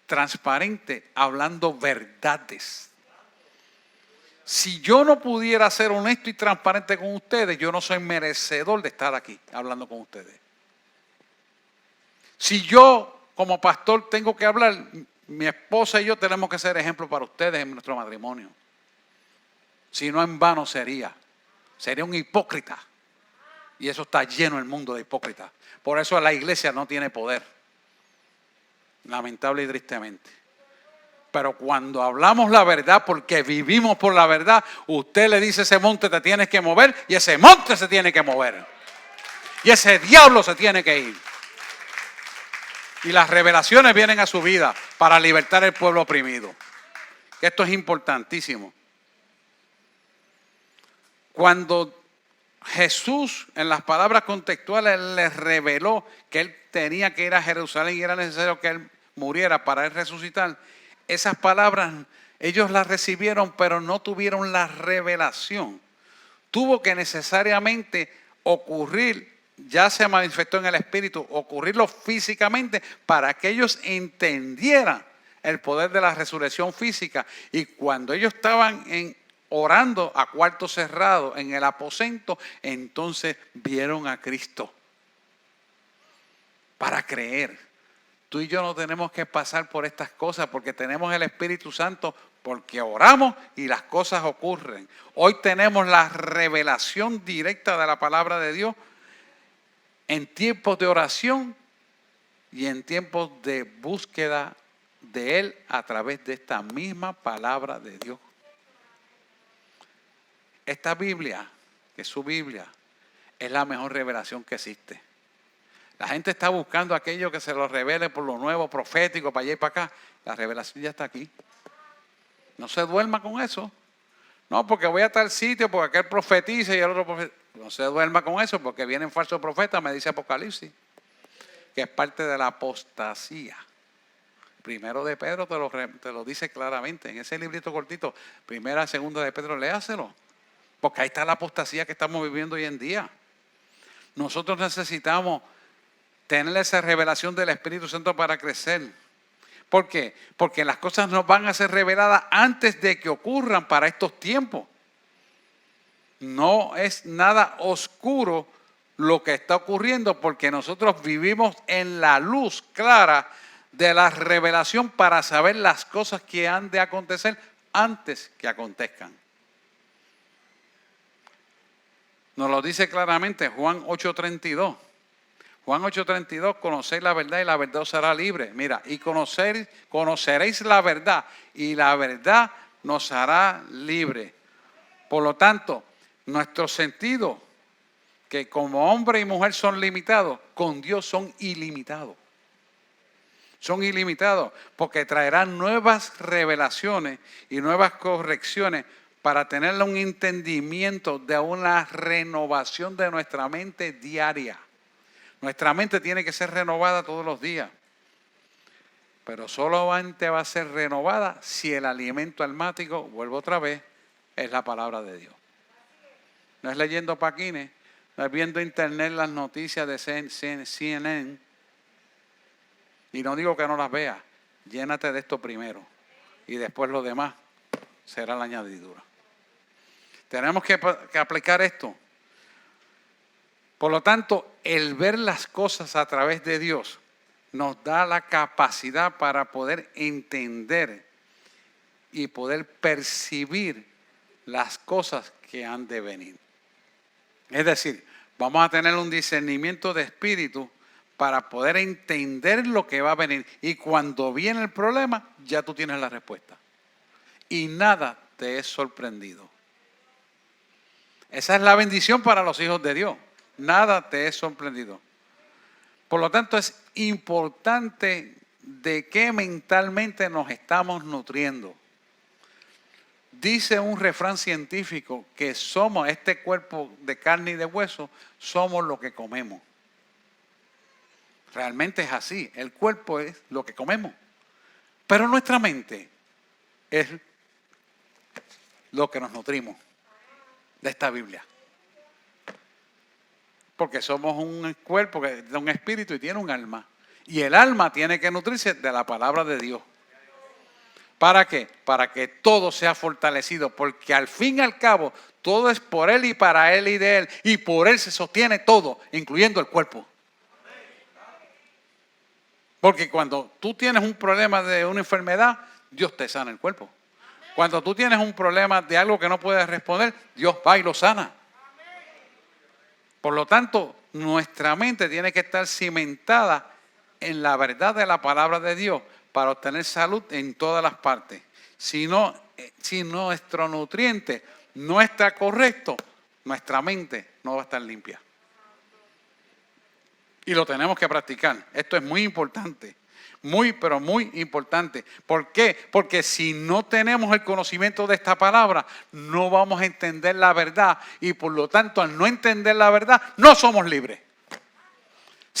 transparente, hablando verdades. Si yo no pudiera ser honesto y transparente con ustedes, yo no soy merecedor de estar aquí hablando con ustedes. Si yo como pastor tengo que hablar, mi esposa y yo tenemos que ser ejemplo para ustedes en nuestro matrimonio. Si no, en vano sería un hipócrita. Y eso está lleno el mundo de hipócritas. Por eso la iglesia no tiene poder. Lamentable y tristemente. Pero cuando hablamos la verdad, porque vivimos por la verdad, usted le dice a ese monte te tienes que mover y ese monte se tiene que mover. Y ese diablo se tiene que ir. Y las revelaciones vienen a su vida para libertar al pueblo oprimido. Esto es importantísimo. Cuando Jesús, en las palabras contextuales, les reveló que Él tenía que ir a Jerusalén y era necesario que Él muriera para él resucitar, esas palabras ellos las recibieron, pero no tuvieron la revelación. Tuvo que necesariamente ocurrir, ya se manifestó en el Espíritu, ocurrirlo físicamente para que ellos entendieran el poder de la resurrección física. Y cuando ellos estaban orando a cuarto cerrado en el aposento, entonces vieron a Cristo. Para creer. Tú y yo no tenemos que pasar por estas cosas porque tenemos el Espíritu Santo, porque oramos y las cosas ocurren. Hoy tenemos la revelación directa de la palabra de Dios en tiempos de oración y en tiempos de búsqueda de Él a través de esta misma palabra de Dios. Esta Biblia, que es su Biblia, es la mejor revelación que existe. La gente está buscando aquello que se lo revele por lo nuevo, profético, para allá y para acá. La revelación ya está aquí. No se duerma con eso. No, porque voy a tal sitio, porque aquel profetiza y el otro profetiza. No se duerma con eso, porque vienen falsos profetas, me dice Apocalipsis, que es parte de la apostasía. Primero de Pedro te lo dice claramente, en ese librito cortito, primera, segunda de Pedro, léaselo. Porque ahí está la apostasía que estamos viviendo hoy en día. Nosotros necesitamos tener esa revelación del Espíritu Santo para crecer. ¿Por qué? Porque las cosas nos van a ser reveladas antes de que ocurran para estos tiempos. No es nada oscuro lo que está ocurriendo porque nosotros vivimos en la luz clara de la revelación para saber las cosas que han de acontecer antes que acontezcan. Nos lo dice claramente Juan 8:32. Juan 8:32, conocéis la verdad y la verdad os hará libre. Mira, y conoceréis la verdad y la verdad nos hará libre. Por lo tanto, nuestros sentidos, que como hombre y mujer son limitados, con Dios son ilimitados. Son ilimitados porque traerán nuevas revelaciones y nuevas correcciones para tener un entendimiento de una renovación de nuestra mente diaria. Nuestra mente tiene que ser renovada todos los días. Pero solamente va a ser renovada si el alimento almático, vuelvo otra vez, es la palabra de Dios. No es leyendo paquines, no es viendo internet las noticias de CNN. Y no digo que no las veas, llénate de esto primero. Y después lo demás será la añadidura. Tenemos que aplicar esto. Por lo tanto, el ver las cosas a través de Dios nos da la capacidad para poder entender y poder percibir las cosas que han de venir. Es decir, vamos a tener un discernimiento de espíritu para poder entender lo que va a venir. Y cuando viene el problema, ya tú tienes la respuesta. Y nada te es sorprendido. Esa es la bendición para los hijos de Dios. Nada te es sorprendido. Por lo tanto, es importante de qué mentalmente nos estamos nutriendo. Dice un refrán científico que somos, este cuerpo de carne y de hueso, somos lo que comemos. Realmente es así. El cuerpo es lo que comemos. Pero nuestra mente es lo que nos nutrimos de esta Biblia. Porque somos un cuerpo que da un espíritu y tiene un alma. Y el alma tiene que nutrirse de la palabra de Dios. ¿Para qué? Para que todo sea fortalecido. Porque al fin y al cabo, todo es por Él y para Él y de Él. Y por Él se sostiene todo, incluyendo el cuerpo. Porque cuando tú tienes un problema de una enfermedad, Dios te sana el cuerpo. Cuando tú tienes un problema de algo que no puedes responder, Dios va y lo sana. Por lo tanto, nuestra mente tiene que estar cimentada en la verdad de la palabra de Dios para obtener salud en todas las partes. Si nuestro nutriente no está correcto, nuestra mente no va a estar limpia. Y lo tenemos que practicar. Esto es muy importante. Muy, pero muy importante. ¿Por qué? Porque si no tenemos el conocimiento de esta palabra, no vamos a entender la verdad. Y por lo tanto, al no entender la verdad, no somos libres.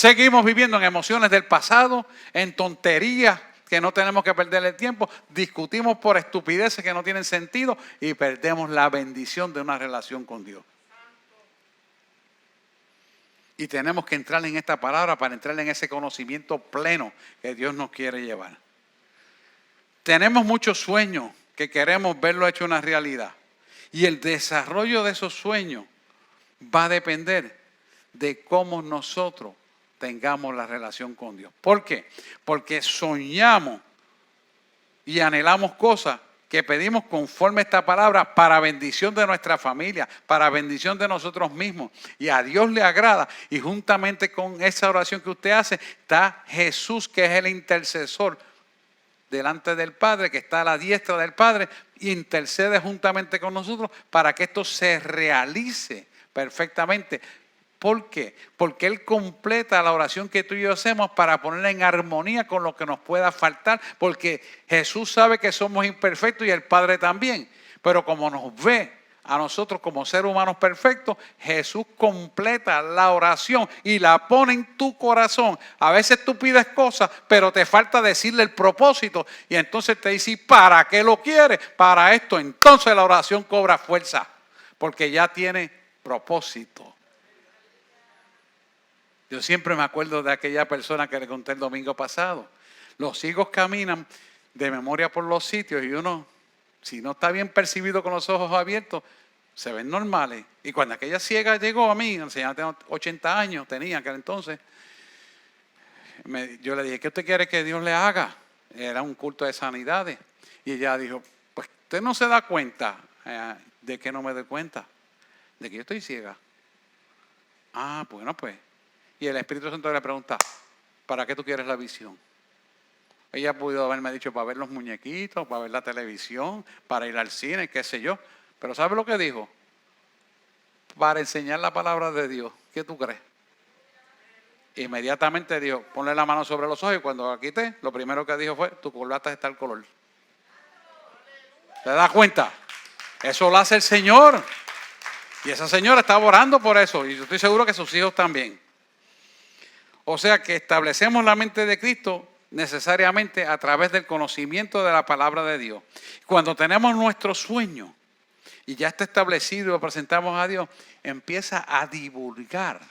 Seguimos viviendo en emociones del pasado, en tonterías que no tenemos que perder el tiempo, discutimos por estupideces que no tienen sentido y perdemos la bendición de una relación con Dios. Y tenemos que entrar en esta palabra para entrar en ese conocimiento pleno que Dios nos quiere llevar. Tenemos muchos sueños que queremos verlo hecho una realidad. Y el desarrollo de esos sueños va a depender de cómo nosotros tengamos la relación con Dios. ¿Por qué? Porque soñamos y anhelamos cosas que pedimos conforme a esta palabra para bendición de nuestra familia, para bendición de nosotros mismos. Y a Dios le agrada. Y juntamente con esa oración que usted hace, está Jesús, que es el intercesor delante del Padre, que está a la diestra del Padre, intercede juntamente con nosotros para que esto se realice perfectamente. ¿Por qué? Porque Él completa la oración que tú y yo hacemos para ponerla en armonía con lo que nos pueda faltar, porque Jesús sabe que somos imperfectos y el Padre también, pero como nos ve a nosotros como seres humanos perfectos, Jesús completa la oración y la pone en tu corazón. A veces tú pides cosas, pero te falta decirle el propósito y entonces te dice, ¿para qué lo quieres? Para esto. Entonces la oración cobra fuerza, porque ya tiene propósito. Yo siempre me acuerdo de aquella persona que le conté el domingo pasado. Los higos caminan de memoria por los sitios y uno, si no está bien percibido con los ojos abiertos, se ven normales. Y cuando aquella ciega llegó a mí, el señor tenía 80 años, tenía aquel entonces, yo le dije, ¿qué usted quiere que Dios le haga? Era un culto de sanidades. Y ella dijo, pues usted no se da cuenta. ¿De qué no me doy cuenta? De que yo estoy ciega. Ah, bueno pues. Y el Espíritu Santo le pregunta, ¿para qué tú quieres la visión? Ella pudo haberme dicho para ver los muñequitos, para ver la televisión, para ir al cine, qué sé yo. Pero ¿sabe lo que dijo? Para enseñar la palabra de Dios. ¿Qué tú crees? Inmediatamente dijo, ponle la mano sobre los ojos y cuando la quité, lo primero que dijo fue, tu corbata está el color. ¿Te das cuenta? Eso lo hace el Señor. Y esa señora estaba orando por eso. Y yo estoy seguro que sus hijos también. O sea que establecemos la mente de Cristo necesariamente a través del conocimiento de la palabra de Dios. Cuando tenemos nuestro sueño y ya está establecido y lo presentamos a Dios, empieza a divulgar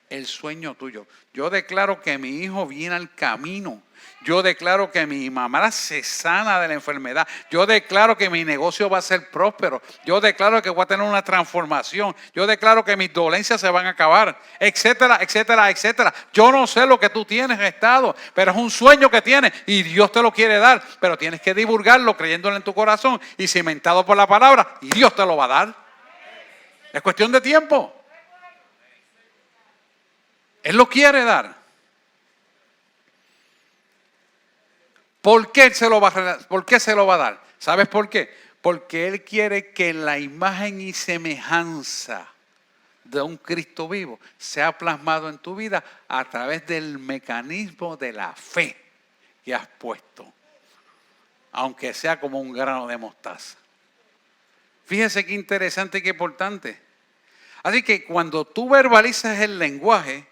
el sueño tuyo. Yo declaro que mi hijo viene al camino. Yo declaro que mi mamá se sana de la enfermedad. Yo declaro que mi negocio va a ser próspero. Yo declaro que voy a tener una transformación. Yo declaro que mis dolencias se van a acabar, etcétera, etcétera, etcétera. Yo no sé lo que tú tienes, estado, pero es un sueño que tienes y Dios te lo quiere dar. Pero tienes que divulgarlo creyéndolo en tu corazón y cimentado por la palabra y Dios te lo va a dar. Es cuestión de tiempo. Él lo quiere dar. ¿Por qué se lo va a dar? ¿Sabes por qué? Porque Él quiere que la imagen y semejanza de un Cristo vivo sea plasmado en tu vida a través del mecanismo de la fe que has puesto, aunque sea como un grano de mostaza. Fíjese qué interesante y qué importante. Así que cuando tú verbalizas el lenguaje,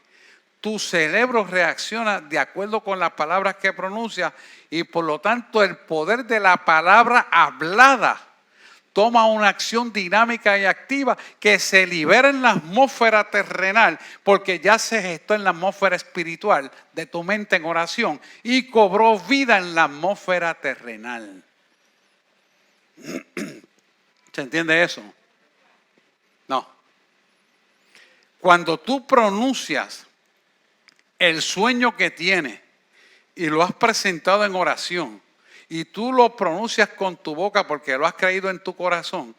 tu cerebro reacciona de acuerdo con las palabras que pronuncias y por lo tanto el poder de la palabra hablada toma una acción dinámica y activa que se libera en la atmósfera terrenal porque ya se gestó en la atmósfera espiritual de tu mente en oración y cobró vida en la atmósfera terrenal. ¿Se entiende eso? No. Cuando tú pronuncias el sueño que tienes y lo has presentado en oración y tú lo pronuncias con tu boca porque lo has creído en tu corazón,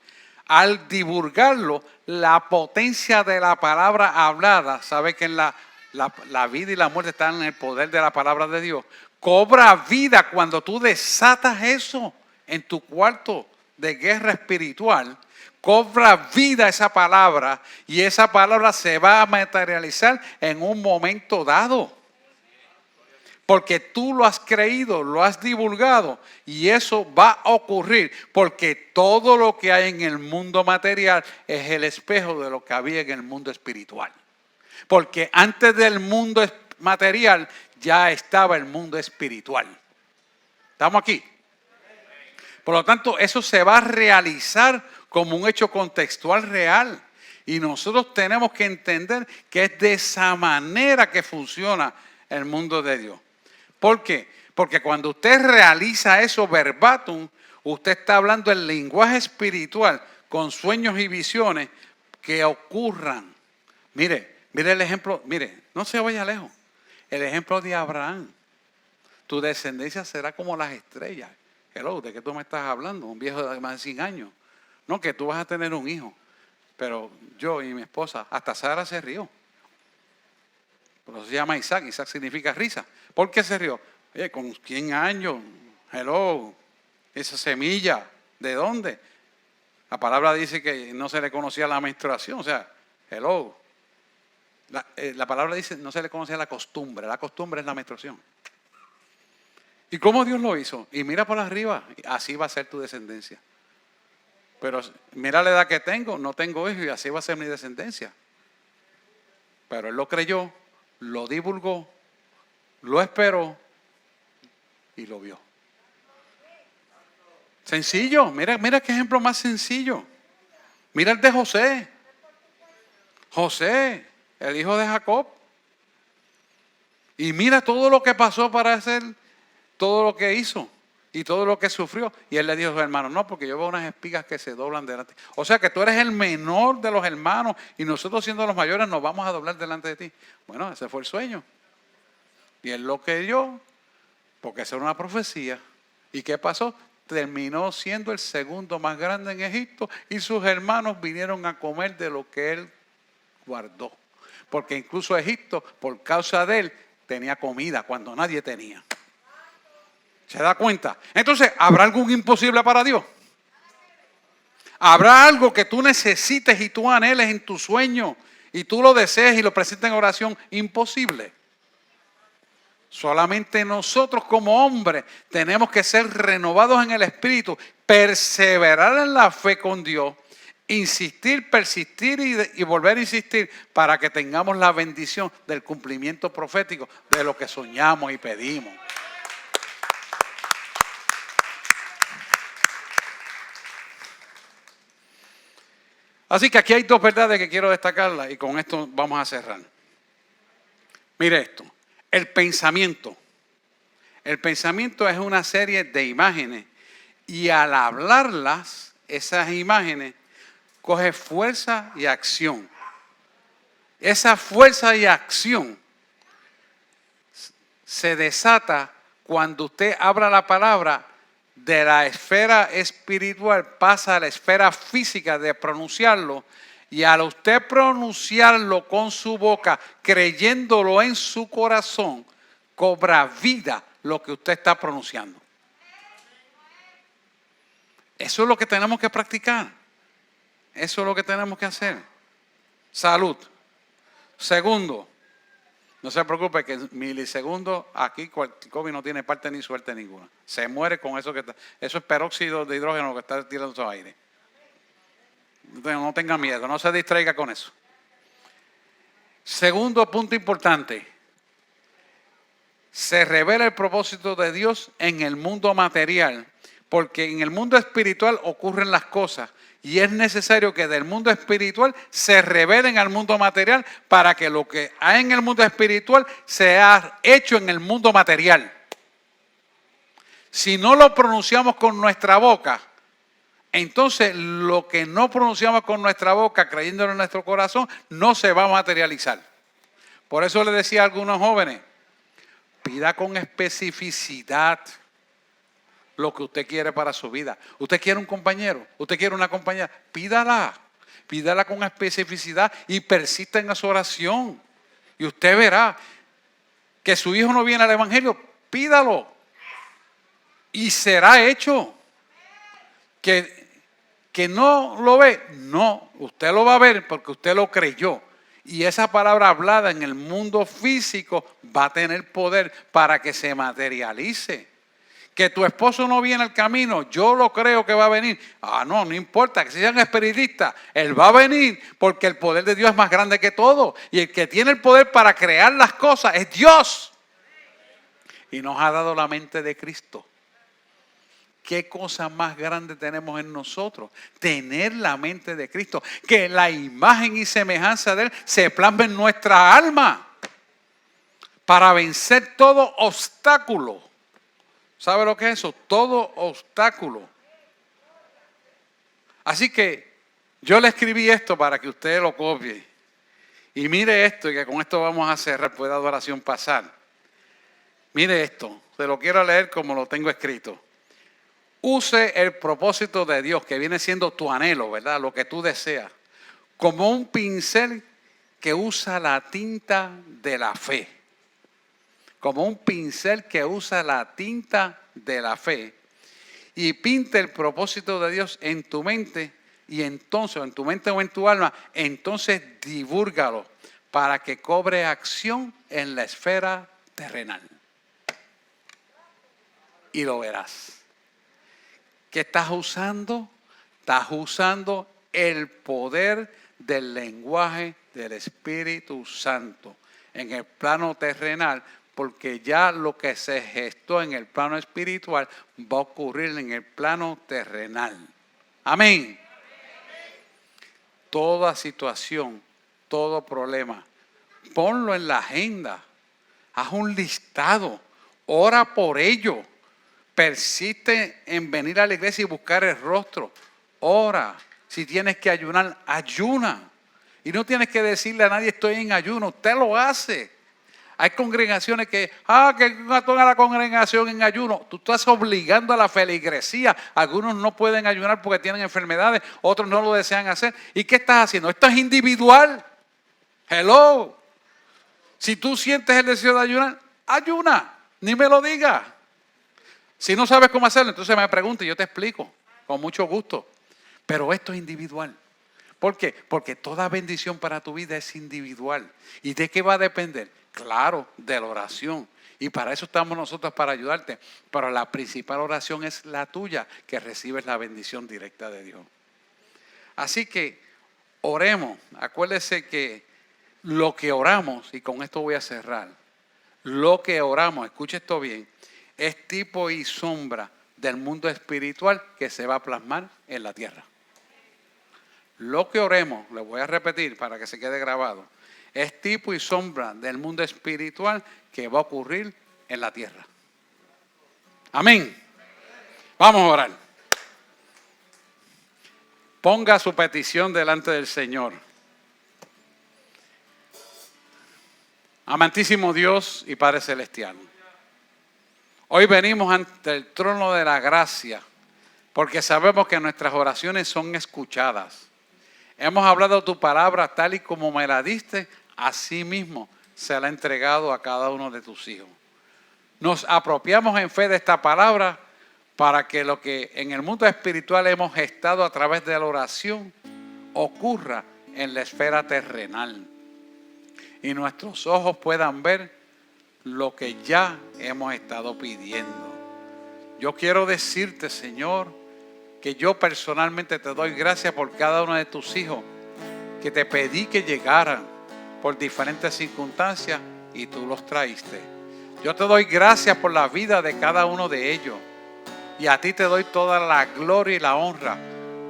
al divulgarlo, la potencia de la palabra hablada, sabe que en la vida y la muerte están en el poder de la palabra de Dios, cobra vida cuando tú desatas eso en tu cuarto de guerra espiritual. Cobra vida esa palabra y esa palabra se va a materializar en un momento dado. Porque tú lo has creído, lo has divulgado y eso va a ocurrir porque todo lo que hay en el mundo material es el espejo de lo que había en el mundo espiritual. Porque antes del mundo material, ya estaba el mundo espiritual. ¿Estamos aquí? Por lo tanto, eso se va a realizar como un hecho contextual real. Y nosotros tenemos que entender que es de esa manera que funciona el mundo de Dios. ¿Por qué? Porque cuando usted realiza eso verbatim, usted está hablando el lenguaje espiritual con sueños y visiones que ocurran. Mire el ejemplo, no se vaya lejos. El ejemplo de Abraham. Tu descendencia será como las estrellas. Hello, ¿de qué tú me estás hablando? Un viejo de más de 100 años. No, que tú vas a tener un hijo. Pero yo y mi esposa, hasta Sara se rió. Por eso se llama Isaac. Isaac significa risa. ¿Por qué se rió? Oye, con 100 años, hello, esa semilla, ¿de dónde? La palabra dice que no se le conocía la menstruación, o sea, hello. La palabra dice no se le conocía la costumbre es la menstruación. ¿Y cómo Dios lo hizo? Y mira por arriba, así va a ser tu descendencia. Pero mira la edad que tengo, no tengo hijos y así va a ser mi descendencia. Pero él lo creyó, lo divulgó, lo esperó y lo vio. Sencillo, mira qué ejemplo más sencillo. Mira el de José. José, el hijo de Jacob. Y mira todo lo que pasó para hacer todo lo que hizo y todo lo que sufrió. Y él le dijo a sus hermanos, no, porque yo veo unas espigas que se doblan delante. O sea que tú eres el menor de los hermanos y nosotros siendo los mayores nos vamos a doblar delante de ti. Bueno, ese fue el sueño. Y él lo creyó, porque esa era una profecía. ¿Y qué pasó? Terminó siendo el segundo más grande en Egipto y sus hermanos vinieron a comer de lo que él guardó. Porque incluso Egipto, por causa de él, tenía comida cuando nadie tenía. ¿Se da cuenta? Entonces, ¿habrá algún imposible para Dios? ¿Habrá algo que tú necesites y tú anheles en tu sueño y tú lo desees y lo presentes en oración? Imposible. Solamente nosotros como hombres tenemos que ser renovados en el espíritu, perseverar en la fe con Dios, insistir, persistir y volver a insistir para que tengamos la bendición del cumplimiento profético de lo que soñamos y pedimos. Así que aquí hay dos verdades que quiero destacarlas y con esto vamos a cerrar. Mire esto. El pensamiento. El pensamiento es una serie de imágenes y al hablarlas, esas imágenes, coge fuerza y acción. Esa fuerza y acción se desata cuando usted habla la palabra de la esfera espiritual, pasa a la esfera física de pronunciarlo. Y al usted pronunciarlo con su boca, creyéndolo en su corazón, cobra vida lo que usted está pronunciando. Eso es lo que tenemos que practicar. Eso es lo que tenemos que hacer. Salud. Segundo, no se preocupe que en milisegundos aquí COVID no tiene parte ni suerte ninguna. Se muere con eso que está. Eso es peróxido de hidrógeno que está tirando su aire. No tenga miedo, no se distraiga con eso. Segundo punto importante. Se revela el propósito de Dios en el mundo material, porque en el mundo espiritual ocurren las cosas y es necesario que del mundo espiritual se revelen al mundo material para que lo que hay en el mundo espiritual sea hecho en el mundo material. Si no lo pronunciamos con nuestra boca, entonces lo que no pronunciamos con nuestra boca, creyéndolo en nuestro corazón, no se va a materializar. Por eso le decía a algunos jóvenes, pida con especificidad lo que usted quiere para su vida. Usted quiere un compañero, usted quiere una compañera, pídala con especificidad y persista en su oración. Y usted verá que su hijo no viene al evangelio, pídalo y será hecho. Que no lo ve, no, usted lo va a ver porque usted lo creyó. Y esa palabra hablada en el mundo físico va a tener poder para que se materialice. Que tu esposo no viene al camino, yo lo creo que va a venir. No importa que sean espiritistas, él va a venir porque el poder de Dios es más grande que todo. Y el que tiene el poder para crear las cosas es Dios. Y nos ha dado la mente de Cristo. ¿Qué cosa más grande tenemos en nosotros? Tener la mente de Cristo. Que la imagen y semejanza de Él se plasme en nuestra alma. Para vencer todo obstáculo. ¿Sabe lo que es eso? Todo obstáculo. Así que yo le escribí esto para que usted lo copie. Y mire esto, y que con esto vamos a cerrar, pueda adoración pasar. Mire esto, se lo quiero leer como lo tengo escrito. Use el propósito de Dios, que viene siendo tu anhelo, ¿verdad? Lo que tú deseas. Como un pincel que usa la tinta de la fe. Como un pincel que usa la tinta de la fe. Y pinte el propósito de Dios en tu mente. Y entonces, en tu mente o en tu alma, entonces divúrgalo para que cobre acción en la esfera terrenal. Y lo verás. ¿Qué estás usando? Estás usando el poder del lenguaje del Espíritu Santo en el plano terrenal, porque ya lo que se gestó en el plano espiritual va a ocurrir en el plano terrenal. Amén. Toda situación, todo problema, ponlo en la agenda. Haz un listado. Ora por ello. Persiste en venir a la iglesia y buscar el rostro. Ora. Si tienes que ayunar, ayuna. Y no tienes que decirle a nadie estoy en ayuno. Usted lo hace. Hay congregaciones que toda la congregación en ayuno. Tú estás obligando a la feligresía. Algunos no pueden ayunar porque tienen enfermedades. Otros no lo desean hacer. ¿Y qué estás haciendo? Esto es individual. Hello. Si tú sientes el deseo de ayunar, ayuna. Ni me lo digas. Si no sabes cómo hacerlo, entonces me pregunta y yo te explico. Con mucho gusto. Pero esto es individual. ¿Por qué? Porque toda bendición para tu vida es individual. ¿Y de qué va a depender? Claro, de la oración. Y para eso estamos nosotros, para ayudarte. Pero la principal oración es la tuya, que recibes la bendición directa de Dios. Así que oremos. Acuérdese que lo que oramos, y con esto voy a cerrar, lo que oramos, escuche esto bien, es tipo y sombra del mundo espiritual que se va a plasmar en la tierra. Lo que oremos, le voy a repetir para que se quede grabado, es tipo y sombra del mundo espiritual que va a ocurrir en la tierra. Amén. Vamos a orar. Ponga su petición delante del Señor. Amantísimo Dios y Padre Celestial. Hoy venimos ante el trono de la gracia porque sabemos que nuestras oraciones son escuchadas. Hemos hablado tu palabra tal y como me la diste, así mismo se la ha entregado a cada uno de tus hijos. Nos apropiamos en fe de esta palabra para que lo que en el mundo espiritual hemos gestado a través de la oración ocurra en la esfera terrenal. Y nuestros ojos puedan ver lo que ya hemos estado pidiendo. Yo quiero decirte, Señor, que yo personalmente te doy gracias por cada uno de tus hijos que te pedí que llegaran por diferentes circunstancias y tú los traíste. Yo te doy gracias por la vida de cada uno de ellos y a ti te doy toda la gloria y la honra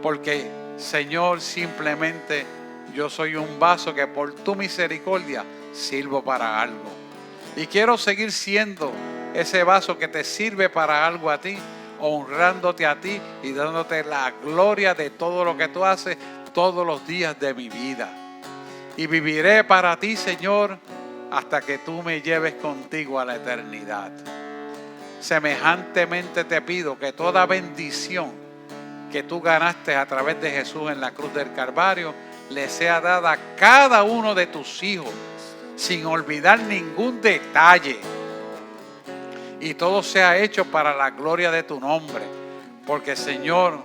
porque, Señor, simplemente yo soy un vaso que por tu misericordia sirvo para algo. Y quiero seguir siendo ese vaso que te sirve para algo a ti, honrándote a ti y dándote la gloria de todo lo que tú haces todos los días de mi vida. Y viviré para ti, Señor, hasta que tú me lleves contigo a la eternidad. Semejantemente te pido que toda bendición que tú ganaste a través de Jesús en la cruz del Calvario le sea dada a cada uno de tus hijos, sin olvidar ningún detalle. Y todo sea hecho para la gloria de tu nombre. Porque, Señor,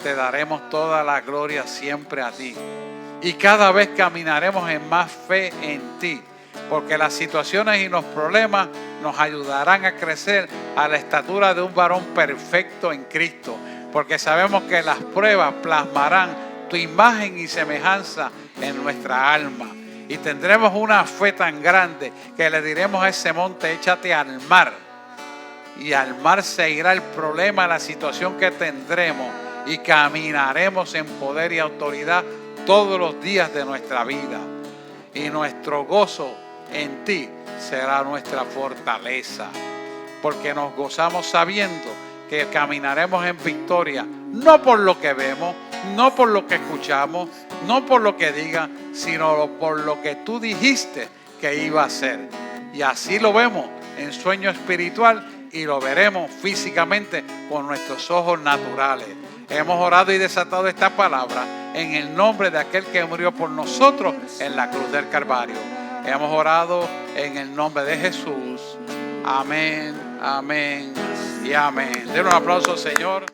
te daremos toda la gloria siempre a ti. Y cada vez caminaremos en más fe en ti. porque las situaciones y los problemas nos ayudarán a crecer a la estatura de un varón perfecto en Cristo, porque sabemos que las pruebas plasmarán tu imagen y semejanza en nuestra alma, y tendremos una fe tan grande que le diremos a ese monte: échate al mar, y al mar se irá el problema, la situación que tendremos, y caminaremos en poder y autoridad todos los días de nuestra vida, y nuestro gozo en ti será nuestra fortaleza, porque nos gozamos sabiendo que caminaremos en victoria, no por lo que vemos, no por lo que escuchamos, no por lo que digan, sino por lo que tú dijiste que iba a ser. Y así lo vemos en sueño espiritual y lo veremos físicamente con nuestros ojos naturales. Hemos orado y desatado esta palabra en el nombre de aquel que murió por nosotros en la cruz del Calvario. Hemos orado en el nombre de Jesús. Amén, amén y amén. Den un aplauso, Señor.